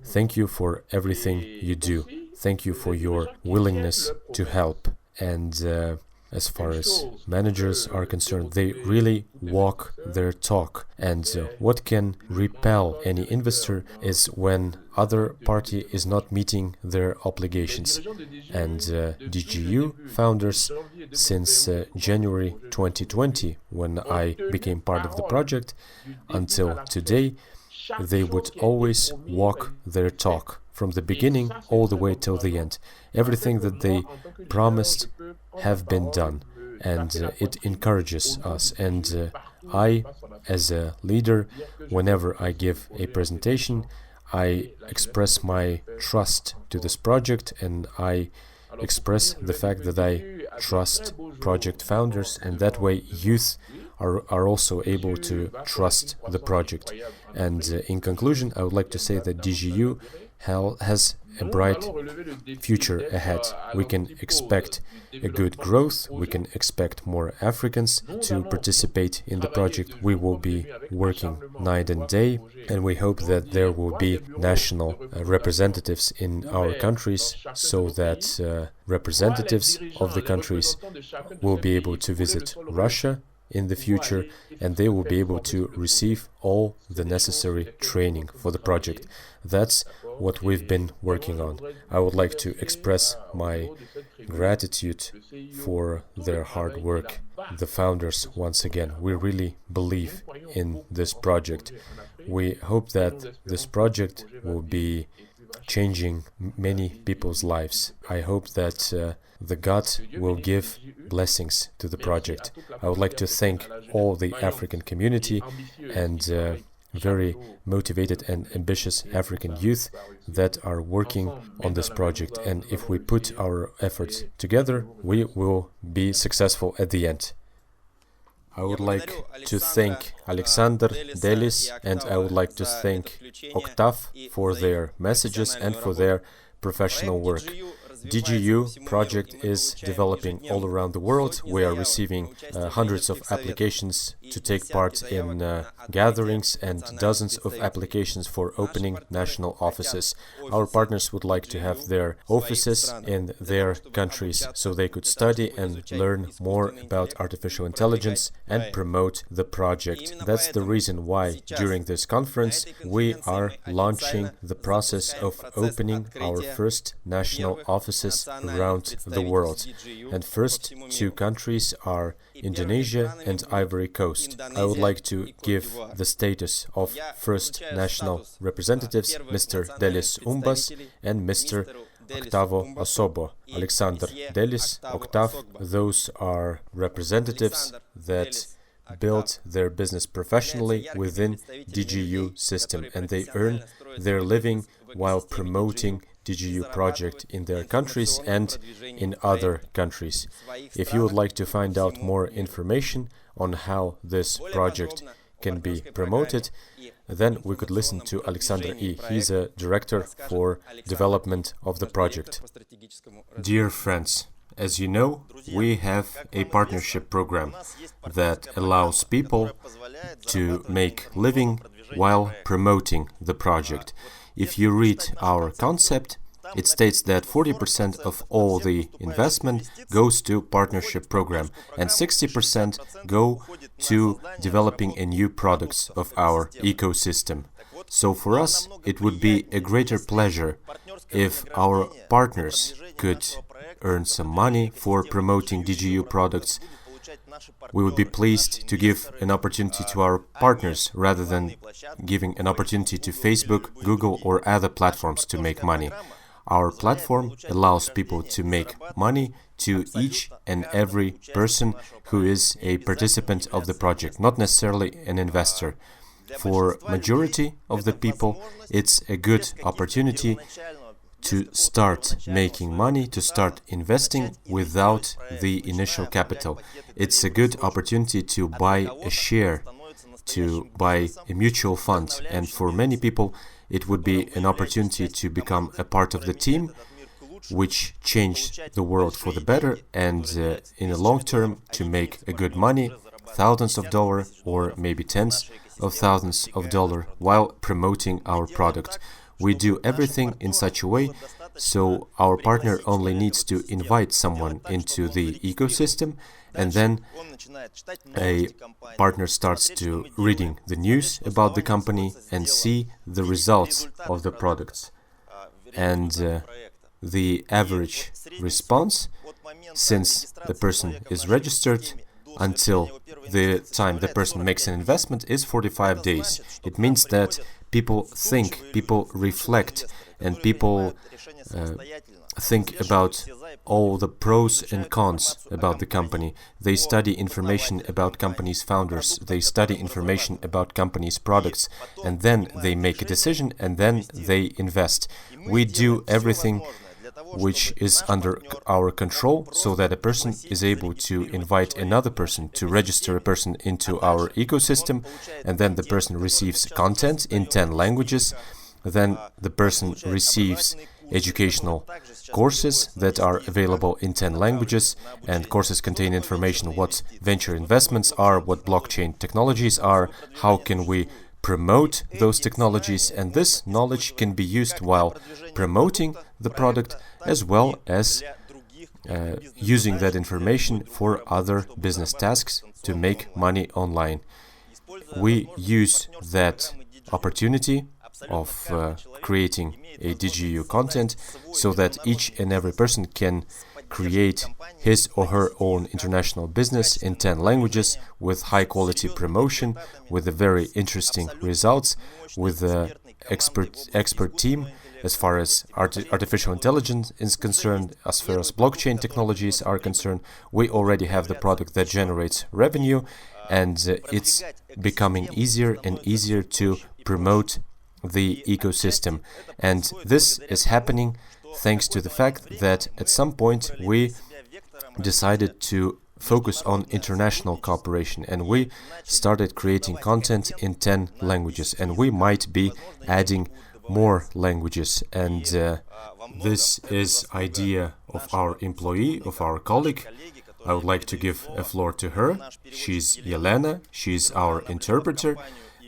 Thank you for everything you do. Thank you for your willingness to help. And as far as managers are concerned, they really walk their talk. And what can repel any investor is when other party is not meeting their obligations. And DigiU founders, since January 2020, when I became part of the project, until today, they would always walk their talk from the beginning all the way till the end. Everything that they promised have been done, and it encourages us. And I, as a leader, whenever I give a presentation, I express my trust to this project, and I express the fact that I trust project founders, and that way youth are also able to trust the project. And in conclusion, I would like to say that DigiU has a bright future ahead. We can expect a good growth, we can expect more Africans to participate in the project. We will be working night and day, and we hope that there will be national representatives in our countries, so that representatives of the countries will be able to visit Russia in the future, and they will be able to receive all the necessary training for the project. That's what we've been working on. I would like to express my gratitude for their hard work. The founders, once again, we really believe in this project. We hope that this project will be changing many people's lives. I hope that the God will give blessings to the project. I would like to thank all the African community and very motivated and ambitious African youth that are working on this project. And if we put our efforts together, we will be successful at the end. I would like to thank Alexander, Delis, and I would like to thank Octave for their messages and for their professional work. DigiU project is developing all around the world. We are receiving hundreds of applications to take part in gatherings and dozens of applications for opening national offices. Our partners would like to have their offices in their countries so they could study and learn more about artificial intelligence and promote the project. That's the reason why during this conference we are launching the process of opening our first national offices around the world. And first two countries are Indonesia and Ivory Coast. I would like to give the status of first national representatives, Mr. Delis Umbas and Mr. Octavo Osobo. Alexander Delis, Octave, those are representatives that build their business professionally within DigiU system, and they earn their living while promoting DigiU project in their countries and in other countries. If you would like to find out more information on how this project can be promoted, then we could listen to Alexander E. He's a director for development of the project. Dear friends, as you know, we have a partnership program that allows people to make living while promoting the project. If you read our concept, it states that 40% of all the investment goes to partnership program and 60% go to developing a new products of our ecosystem. So for us, it would be a greater pleasure if our partners could earn some money for promoting DigiU products. We would be pleased to give an opportunity to our partners rather than giving an opportunity to Facebook, Google or other platforms to make money. Our platform allows people to make money to each and every person who is a participant of the project, not necessarily an investor. For majority of the people, it's a good opportunity to start making money, to start investing without the initial capital. It's a good opportunity to buy a share, to buy a mutual fund, and for many people it would be an opportunity to become a part of the team which changed the world for the better, and in the long term to make a good money, thousands of dollars or maybe tens of thousands of dollars while promoting our product. We do everything in such a way so our partner only needs to invite someone into the ecosystem, and then a partner starts to reading the news about the company and see the results of the products. And the average response, since the person is registered, until the time the person makes an investment is 45 days. It means that people think, people reflect, and people think about all the pros and cons about the company. They study information about company's founders, they study information about company's products, and then they make a decision, and then they invest. We do everything which is under our control, so that a person is able to invite another person, to register a person into our ecosystem, and then the person receives content in 10 languages. Then the person receives educational courses that are available in 10 languages, and courses contain information what venture investments are, what blockchain technologies are, how can we promote those technologies, and this knowledge can be used while promoting the product as well as using that information for other business tasks to make money online. We use that opportunity of creating a DigiU content so that each and every person can create his or her own international business in 10 languages with high quality promotion, with a very interesting results, with an expert team as far as artificial intelligence is concerned, as far as blockchain technologies are concerned. We already have the product that generates revenue, and it's becoming easier and easier to promote the ecosystem. And this is happening thanks to the fact that at some point we decided to focus on international cooperation, and we started creating content in 10 languages, and we might be adding more languages. And this is idea of our employee, of our colleague. I would like to give a floor to her. She's Yelena, she's our interpreter.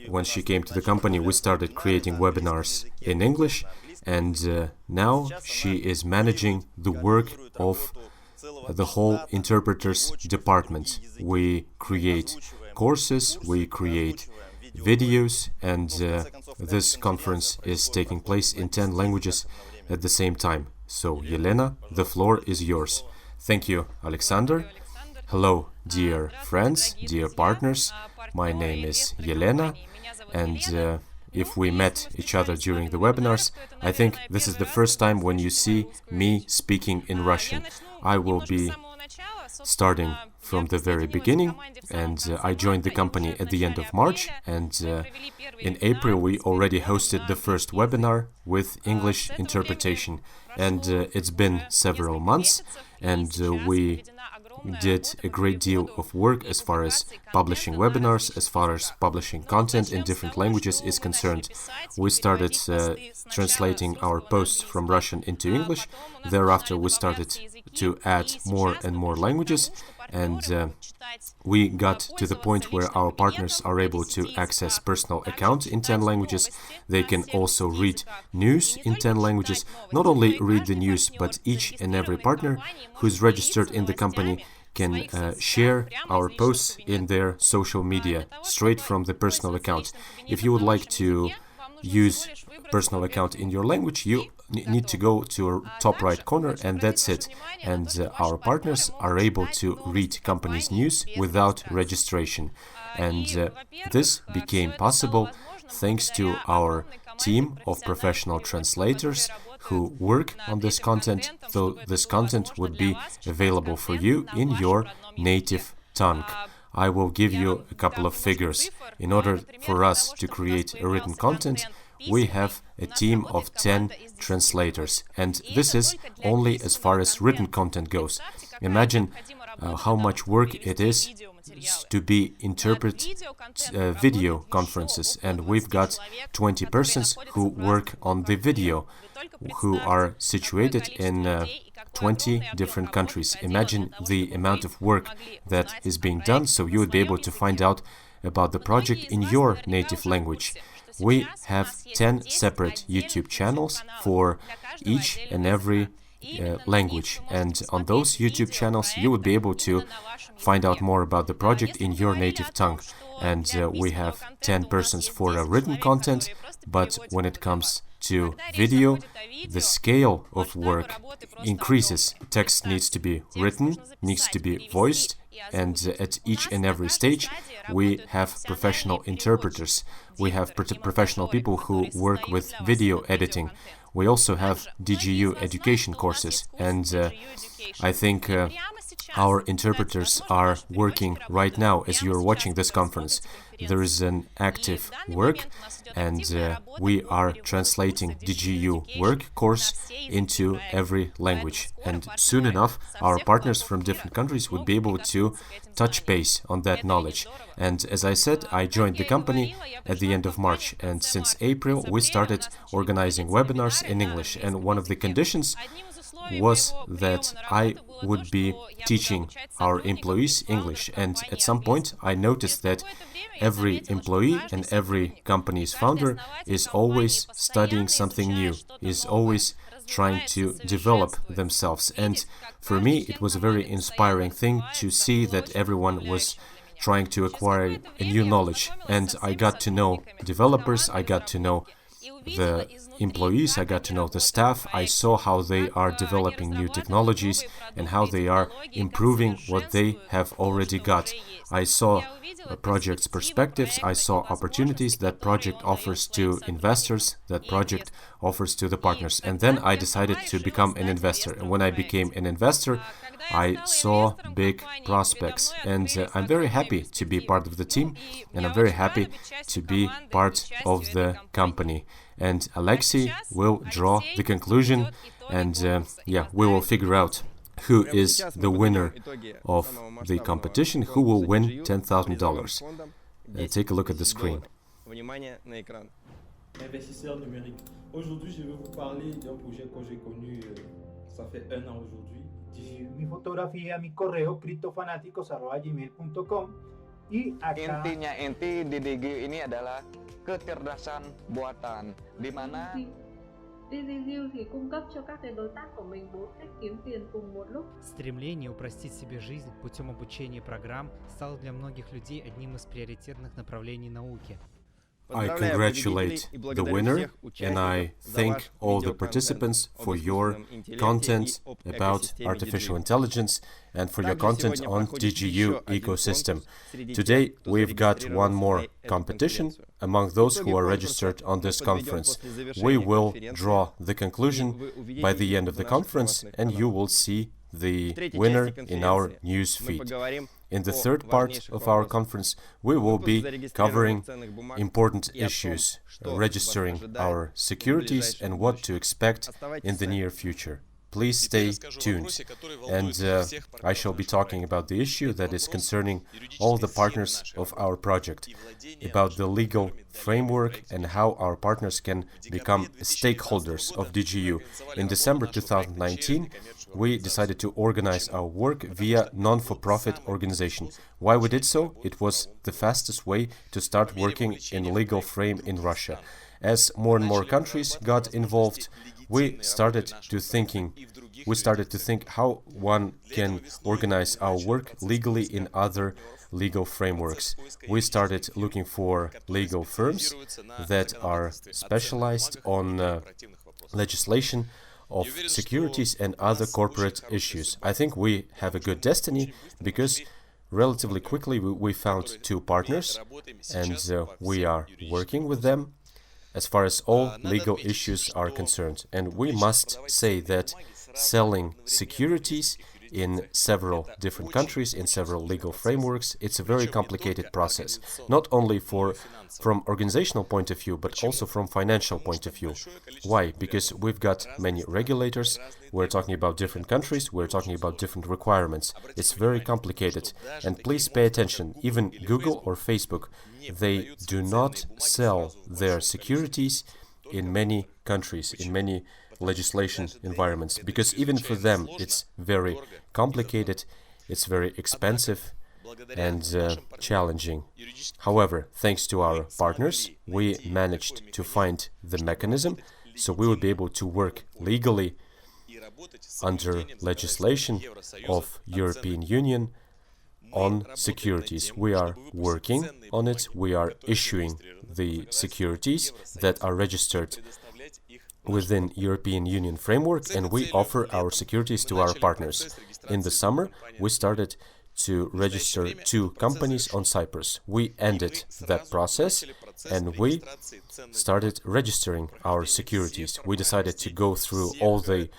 When she came to the company, we started creating webinars in English, and now she is managing the work of the whole interpreters department. We create courses, we create videos, and this conference is taking place in 10 languages at the same time. So, Yelena, the floor is yours. Thank you, Alexander. Hello, dear friends, dear partners. My name is Yelena, and if we met each other during the webinars. I think this is the first time when you see me speaking in Russian. I will be starting from the very beginning, and I joined the company at the end of March, and in April we already hosted the first webinar with English interpretation, and it's been several months, and we did a great deal of work as far as publishing webinars, as far as publishing content in different languages is concerned. We started translating our posts from Russian into English. Thereafter, we started to add more and more languages, and we got to the point where our partners are able to access personal accounts in 10 languages. They can also read news in 10 languages. Not only read the news, but each and every partner who's registered in the company can share our posts in their social media straight from the personal account. If you would like to use personal account in your language, you need to go to top right corner, and that's it. And our partners are able to read company's news without registration. And this became possible thanks to our team of professional translators who work on this content, so this content would be available for you in your native tongue. I will give you a couple of figures. In order for us to create a written content, we have a team of 10 translators, and this is only as far as written content goes. Imagine how much work it is to be interpret video conferences, and we've got 20 persons who work on the video, who are situated in 20 different countries. Imagine the amount of work that is being done, so you would be able to find out about the project in your native language. We have 10 separate YouTube channels for each and every language, and on those YouTube channels you would be able to find out more about the project in your native tongue. And we have 10 persons for written content, but when it comes to video, the scale of work increases. Text needs to be written, needs to be voiced, and at each and every stage we have professional interpreters. We have professional people who work with video editing. We also have DigiU education courses, and I think our interpreters are working right now as you're watching this conference. There is an active work, and we are translating DigiU work course into every language. And soon enough, our partners from different countries would be able to touch base on that knowledge. And as I said, I joined the company at the end of March, and since April we started organizing webinars in English. And one of the conditions was that I would be teaching our employees English. And at some point I noticed that every employee and every company's founder is always studying something new, is always trying to develop themselves. And for me it was a very inspiring thing to see that everyone was trying to acquire a new knowledge. And I got to know developers, I got to know the employees, I got to know the staff. I saw how they are developing new technologies and how they are improving what they have already got. I saw project's perspectives, I saw opportunities that project offers to investors, that project offers to the partners. And then I decided to become an investor. And when I became an investor, I saw big prospects, and I'm very happy to be part of the team, and I'm very happy to be part of the company. And Alexei will draw the conclusion, and we will figure out who is the winner of the competition, who will win $10,000. Take a look at the screen. Investisseur numérique. Aujourd'hui, je vais vous parler d'un projet que j'ai connu, ça fait 1 an aujourd'hui. Mi fotografía, mi correo criptofanáticos@gmail.com y acá inti DigiU ini adalah kecerdasan buatan di mana DigiU thì cung cấp cho các cái đối tác của mình 4 cách kiếm tiền cùng một lúc. Стремление упростить себе жизнь путем обучения программ стало для многих людей одним из приоритетных направлений науки. I congratulate the winner and I thank all the participants for your content about artificial intelligence and for your content on DigiU ecosystem. Today we've got one more competition among those who are registered on this conference. We will draw the conclusion by the end of the conference and you will see the winner in our news feed. In the third part of our conference, we will be covering important issues, registering our securities and what to expect in the near future. Please stay tuned, and I shall be talking about the issue that is concerning all the partners of our project, about the legal framework and how our partners can become stakeholders of DigiU. In December 2019, we decided to organize our work via non-for-profit organization. Why we did so? It was the fastest way to start working in legal frame in Russia. As more and more countries got involved, we started to think how one can organize our work legally in other legal frameworks. We started looking for legal firms that are specialized on legislation of securities and other corporate issues. I think we have a good destiny because relatively quickly we found two partners and we are working with them as far as all legal issues are concerned. And we must say that selling securities in several different countries, in several legal frameworks, it's a very complicated process, not only from organizational point of view, but also from financial point of view. Why? Because we've got many regulators, we're talking about different countries, we're talking about different requirements. It's very complicated. And please pay attention, even Google or Facebook, they do not sell their securities in many countries, in many legislation environments, because even for them it's very complicated, it's very expensive and challenging. However, thanks to our partners, we managed to find the mechanism so we would be able to work legally under legislation of European Union on securities. We are working on it, we are issuing the securities that are registered within European Union framework, and we offer our securities to our partners. In the summer, we started to register 2 companies on Cyprus. We ended that process and we started registering our securities. We decided to go through all the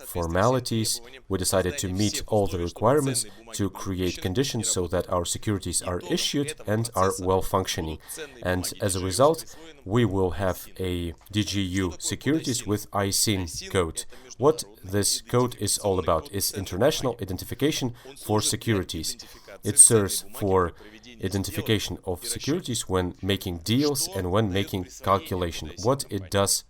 formalities, we decided to meet all the requirements to create conditions so that our securities are issued and are well functioning. And as a result, we will have a DigiU securities with ISIN code. What this code is all about is International Identification for Securities. It serves for identification of securities when making deals and when making calculation. What it does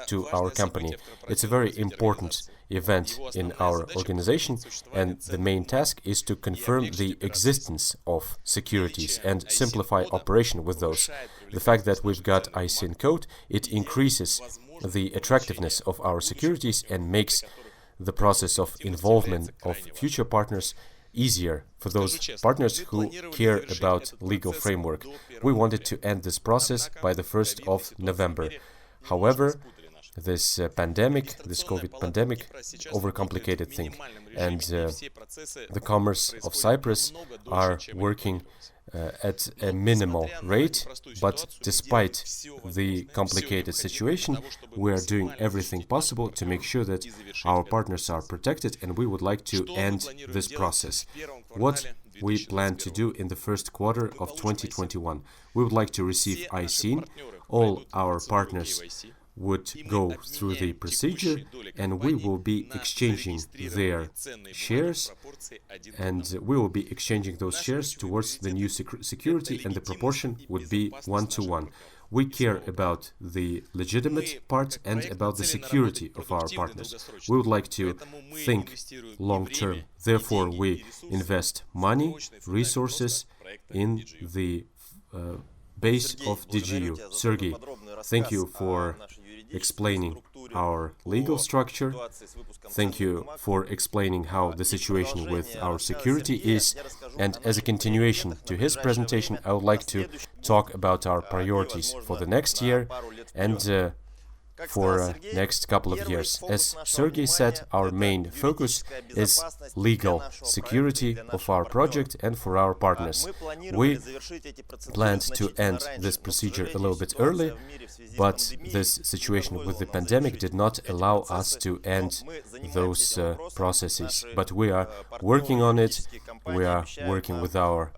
to our company. It's a very important event in our organization, and the main task is to confirm the existence of securities and simplify operation with those. The fact that we've got ISIN code, it increases the attractiveness of our securities and makes the process of involvement of future partners easier for those partners who care about legal framework. We wanted to end this process by the 1st of November. However, this COVID pandemic, overcomplicated thing, and the commerce of Cyprus are working at a minimal rate, but despite the complicated situation, we are doing everything possible to make sure that our partners are protected, and we would like to end this process. What we plan to do in the first quarter of 2021, we would like to receive ISIN. All our partners would go through the procedure and we will be exchanging their shares, and we will be exchanging those shares towards the new security, and the proportion would be 1:1. We care about the legitimate part and about the security of our partners. We would like to think long term. Therefore, we invest money, resources in the base of DigiU. Sergey, thank you for explaining our legal structure. Thank you for explaining how the situation with our security is. And as a continuation to his presentation, I would like to talk about our priorities for the next year and for next couple of years. As Sergey said, our main focus is legal security of our project and for our partners. We planned to end this procedure a little bit early, but this situation with the pandemic did not allow us to end those processes. But we are working on it. We are working with our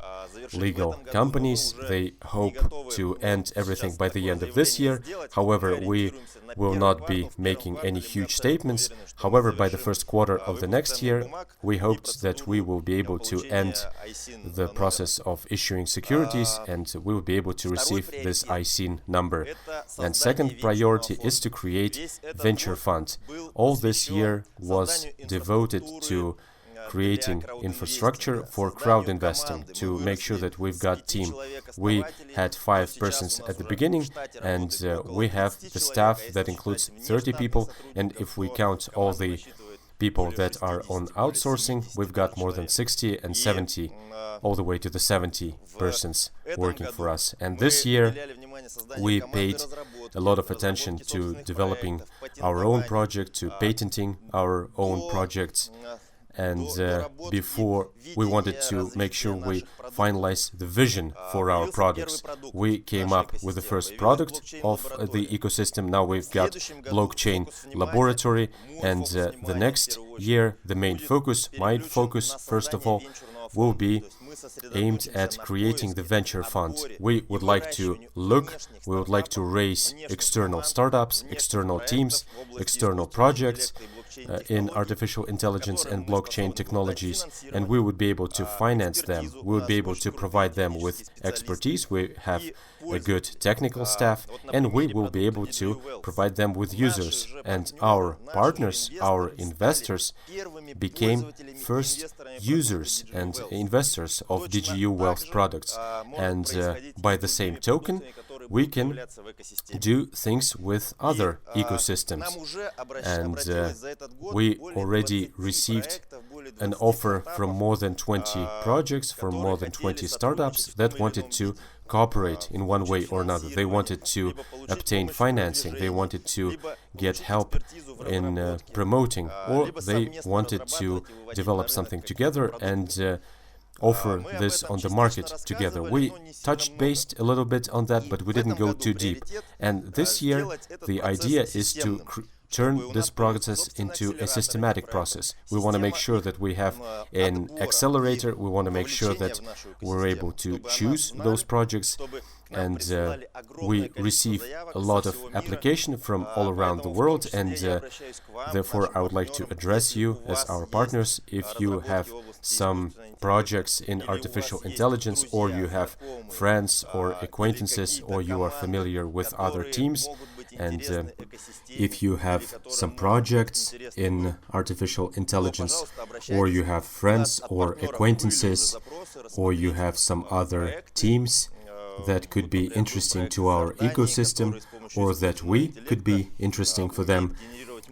legal companies. They hope to end everything by the end of this year. However, we will not be making any huge statements. However, by the first quarter of the next year, we hoped that we will be able to end the process of issuing securities and we will be able to receive this ISIN number. And second priority is to create venture fund. All this year was devoted to creating infrastructure for crowd investing, to make sure that we've got team. We had 5 persons at the beginning, and we have the staff that includes 30 people, and if we count all the people that are on outsourcing, we've got more than 60 and 70, all the way to the 70 persons working for us. And this year, we paid a lot of attention to developing our own project, to patenting our own projects. And before we wanted to make sure we finalize the vision for our products. We came up with the first product of the ecosystem. Now we've got blockchain laboratory, and the next year the main focus, my focus first of all, will be aimed at creating the venture fund. We would like to we would like to raise external startups, external teams, external projects in artificial intelligence and blockchain technologies, and we would be able to finance them. We would be able to provide them with expertise. We have a good technical staff, and we will be able to provide them with users. And our partners, our investors, became first users and investors of DigiU Wealth products. And by the same token, we can do things with other ecosystems. And we already received an offer from more than 20 projects, from more than 20 startups that wanted to cooperate in one way or another. They wanted to obtain financing, they wanted to get help in promoting, or they wanted to develop something together and offer this on the market together. We touched base a little bit on that, but we didn't go too deep. And this year, the idea is to turn this process into a systematic process. We want to make sure that we have an accelerator. We want to make sure that we're able to choose those projects. And we receive a lot of application from all around the world, and therefore I would like to address you as our partners. If you have some projects in artificial intelligence, or you have friends or acquaintances, or you are familiar with other teams, and if you have some projects in artificial intelligence, or you have friends or acquaintances, or you have some other teams that could be interesting to our ecosystem, or that we could be interesting for them,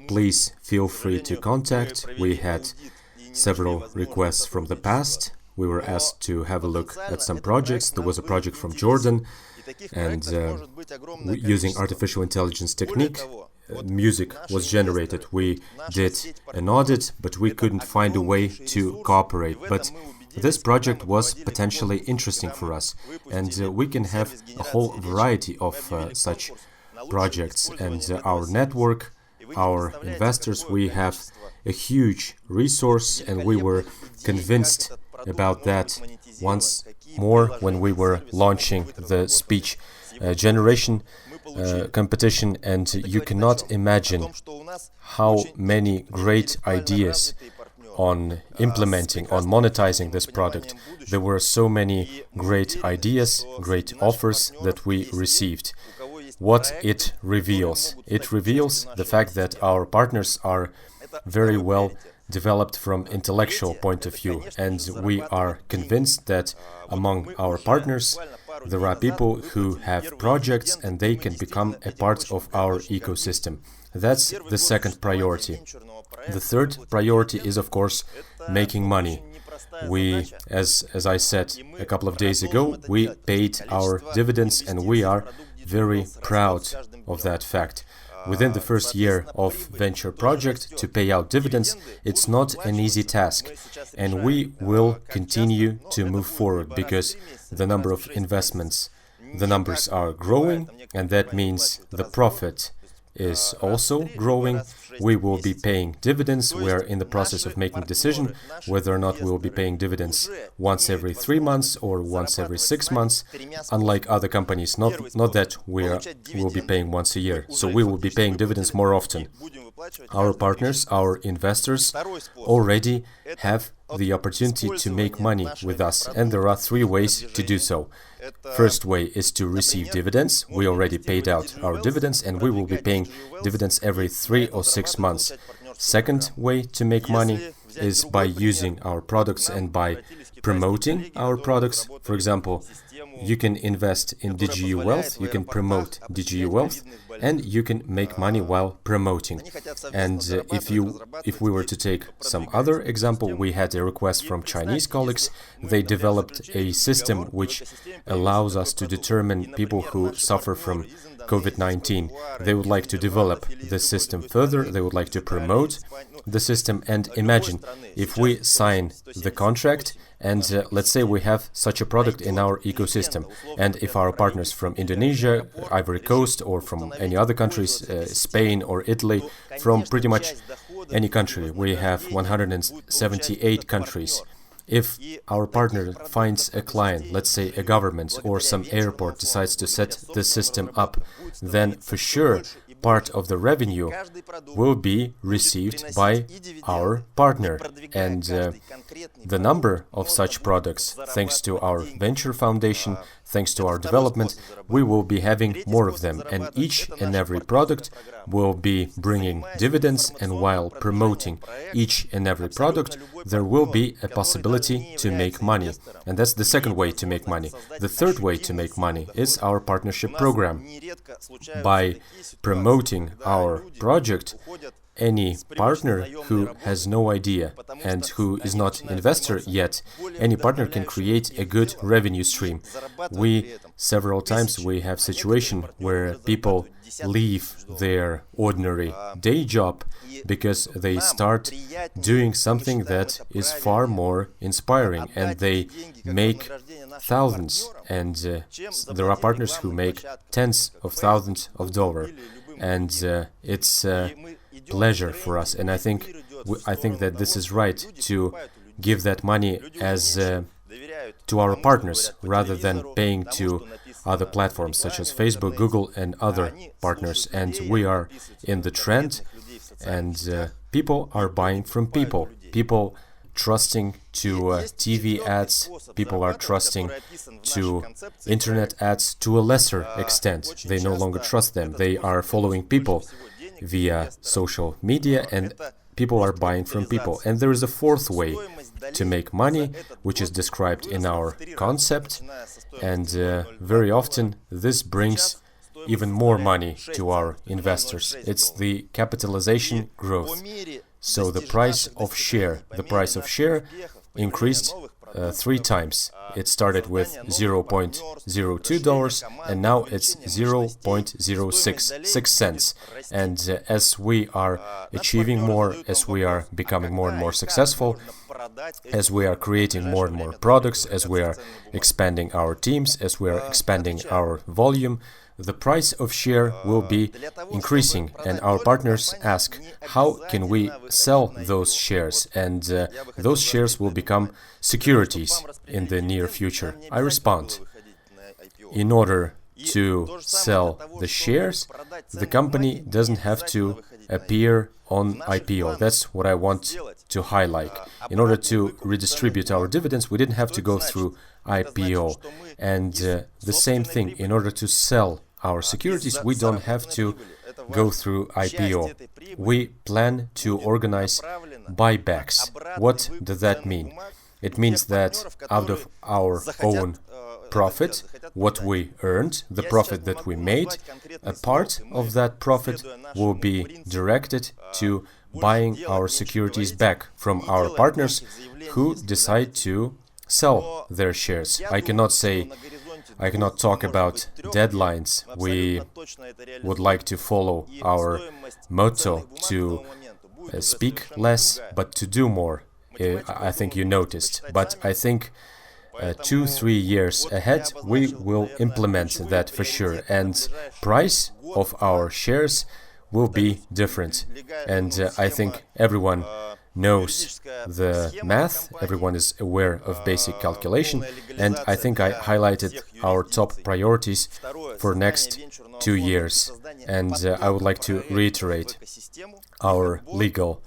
please feel free to contact. We had several requests from the past. We were asked to have a look at some projects. There was a project from Jordan, and using artificial intelligence technique, music was generated. We did an audit, but we couldn't find a way to cooperate. But this project was potentially interesting for us, and we can have a whole variety of such projects. And our network, our investors, we have a huge resource, and we were convinced about that once more when we were launching the speech generation competition. And you cannot imagine how many great ideas on implementing, on monetizing this product. There were so many great ideas, great offers that we received. What it reveals? It reveals the fact that our partners are very well developed from intellectual point of view, and we are convinced that among our partners there are people who have projects and they can become a part of our ecosystem. That's the second priority. The third priority is, of course, making money. We, as I said a couple of days ago, we paid our dividends and we are very proud of that fact. Within the first year of venture project, to pay out dividends, it's not an easy task. And we will continue to move forward because the number of investments, the numbers are growing, and that means the profit is also growing. We will be paying dividends. We are in the process of making a decision whether or not we will be paying dividends once every 3 months or once every 6 months, unlike other companies, not that we will be paying once a year. So we will be paying dividends more often. Our partners, our investors already have the opportunity to make money with us, and there are 3 ways to do so. First way is to receive dividends. We already paid out our dividends and we will be paying dividends every 3 or 6 months. Second way to make money is by using our products and by promoting our products. For example, you can invest in DigiU Wealth, you can promote DigiU Wealth, and you can make money while promoting. And if we were to take some other example, we had a request from Chinese colleagues. They developed a system which allows us to determine people who suffer from COVID-19. They would like to develop the system further, they would like to promote the system, and imagine if we sign the contract and let's say we have such a product in our ecosystem, and if our partners from Indonesia, Ivory Coast, or from any other countries, Spain or Italy, from pretty much any country, we have 178 countries. If our partner finds a client, let's say a government or some airport decides to set the system up, then for sure part of the revenue will be received by our partner. And the number of such products, thanks to our venture foundation, thanks to our development, we will be having more of them. And each and every product will be bringing dividends, and while promoting each and every product, there will be a possibility to make money. And that's the second way to make money. The third way to make money is our partnership program. By promoting our project, any partner who has no idea and who is not investor yet, any partner can create a good revenue stream. Several times we have situation where people leave their ordinary day job because they start doing something that is far more inspiring, and they make thousands, and there are partners who make tens of thousands of dollars, and it's pleasure for us. And I think that this is right to give that money as to our partners rather than paying to other platforms such as Facebook, Google, and other partners. And we are in the trend, and people are buying from people. People trusting to TV ads, people are trusting to internet ads to a lesser extent. They no longer trust them. They are following people via social media, and people are buying from people. And there is a fourth way to make money, which is described in our concept, and very often this brings even more money to our investors. It's the capitalization growth. So the price of share increased 3 times. It started with $0.02 and now it's 0.066 cents. And as we are achieving more, as we are becoming more and more successful, as we are creating more and more products, as we are expanding our teams, as we are expanding our volume, the price of share will be increasing, and our partners ask, how can we sell those shares? And those shares will become securities in the near future. I respond, in order to sell the shares, the company doesn't have to appear on IPO. That's what I want to highlight. In order to redistribute our dividends, we didn't have to go through IPO. And the same thing, in order to sell our securities, we don't have to go through IPO. We plan to organize buybacks. What does that mean? It means that out of our own profit, what we earned, the profit that we made, a part of that profit will be directed to buying our securities back from our partners who decide to sell their shares. I cannot talk about deadlines. We would like to follow our motto to speak less, but to do more. I think you noticed. But I think 2-3 years ahead, we will implement that for sure. And price of our shares will be different. And I think everyone knows the math, everyone is aware of basic calculation, and I think I highlighted our top priorities for next 2 years. And I would like to reiterate our legal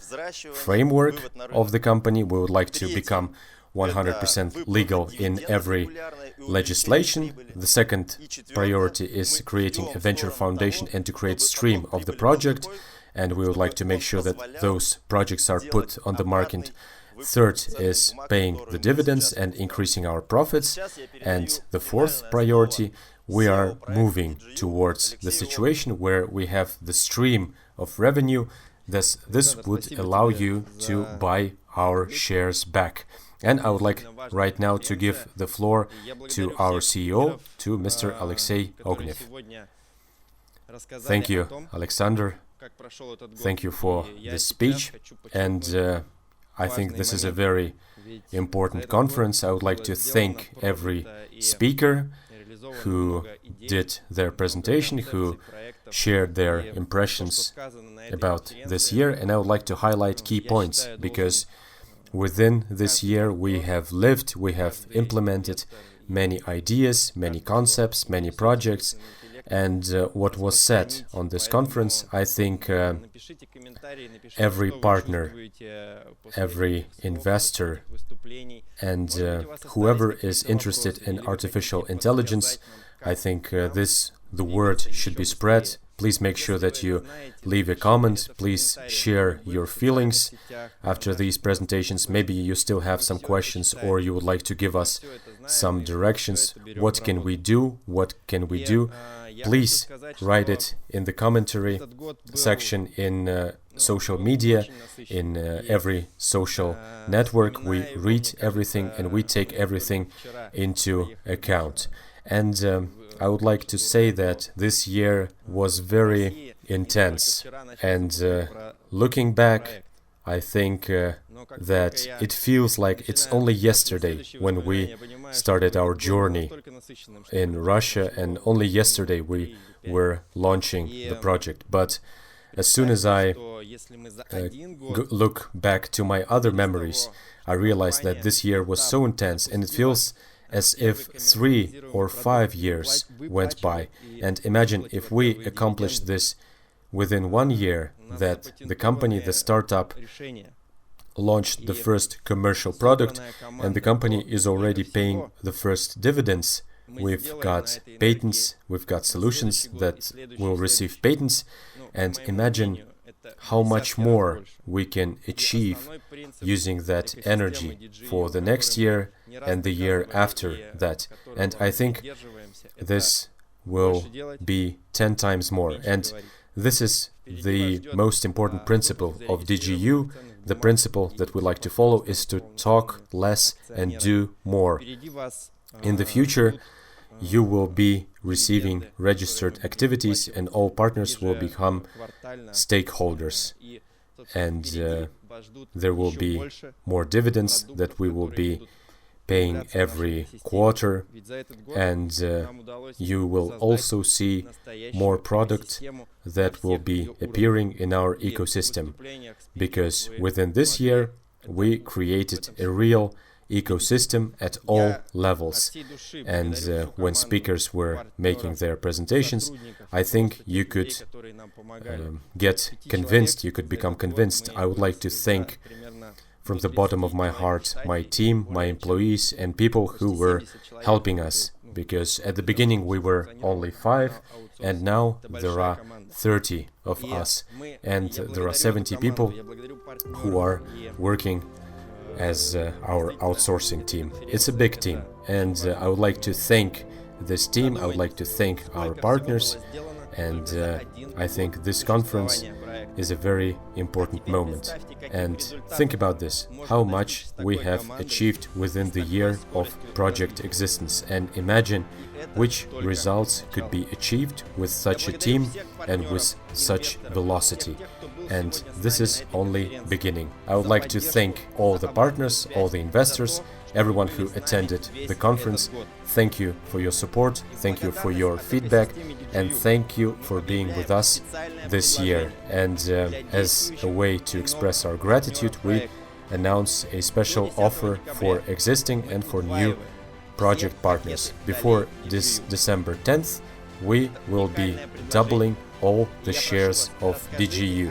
framework of the company. We would like to become 100% legal in every legislation. The second priority is creating a venture foundation and to create stream of the project, and we would like to make sure that those projects are put on the market. Third is paying the dividends and increasing our profits. And the fourth priority, we are moving towards the situation where we have the stream of revenue. This would allow you to buy our shares back. And I would like right now to give the floor to our CEO, to Mr. Alexey Ognev. Thank you, Alexander. Thank you for this speech. And I think this is a very important conference. I would like to thank every speaker who did their presentation, who shared their impressions about this year. And I would like to highlight key points, because within this year we have lived, we have implemented many ideas, many concepts, many projects. And what was said on this conference, I think every partner, every investor, and whoever is interested in artificial intelligence, I think the word should be spread. Please make sure that you leave a comment. Please share your feelings after these presentations. Maybe you still have some questions, or you would like to give us some directions. What can we do? What can we do? Please write it in the commentary section in social media, in every social network. We read everything and we take everything into account. And I would like to say that this year was very intense. And looking back, I think that it feels like it's only yesterday when we started our journey in Russia, and only yesterday we were launching the project. But as soon as I look back to my other memories, I realize that this year was so intense, and it feels as if 3 or 5 years went by. And imagine if we accomplished this within 1 year, that the company, the startup, launched the first commercial product, and the company is already paying the first dividends. We've got patents, we've got solutions that will receive patents, and imagine how much more we can achieve using that energy for the next year and the year after that. And I think this will be 10 times more. And this is the most important principle of DigiU. The principle that we like to follow is to talk less and do more. In the future, you will be receiving registered activities, and all partners will become stakeholders. And there will be more dividends that we will be paying every quarter, and you will also see more product that will be appearing in our ecosystem, because within this year we created a real ecosystem at all levels. And when speakers were making their presentations, I think you could get convinced, you could become convinced. I would like to thank from the bottom of my heart my team, my employees, and people who were helping us, because at the beginning we were only 5, and now there are 30 of us, and there are 70 people who are working as our outsourcing team. It's a big team, and I would like to thank this team, I would like to thank our partners, and I think this conference is a very important moment. And think about this, how much we have achieved within the year of project existence, and imagine which results could be achieved with such a team and with such velocity. And this is only beginning. I would like to thank all the partners, all the investors, everyone who attended the conference. Thank you for your support, thank you for your feedback, and thank you for being with us this year. And as a way to express our gratitude, we announce a special offer for existing and for new project partners. Before this December 10th, we will be doubling all the shares of DigiU.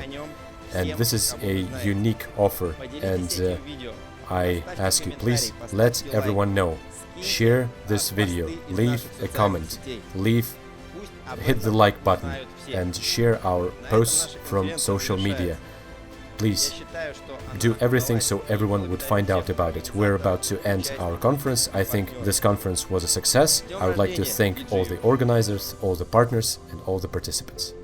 And this is a unique offer, and I ask you, please let everyone know. Share this video, leave a comment, hit the like button, and share our posts from social media. Please do everything so everyone would find out about it. We're about to end our conference. I think this conference was a success. I would like to thank all the organizers, all the partners, and all the participants.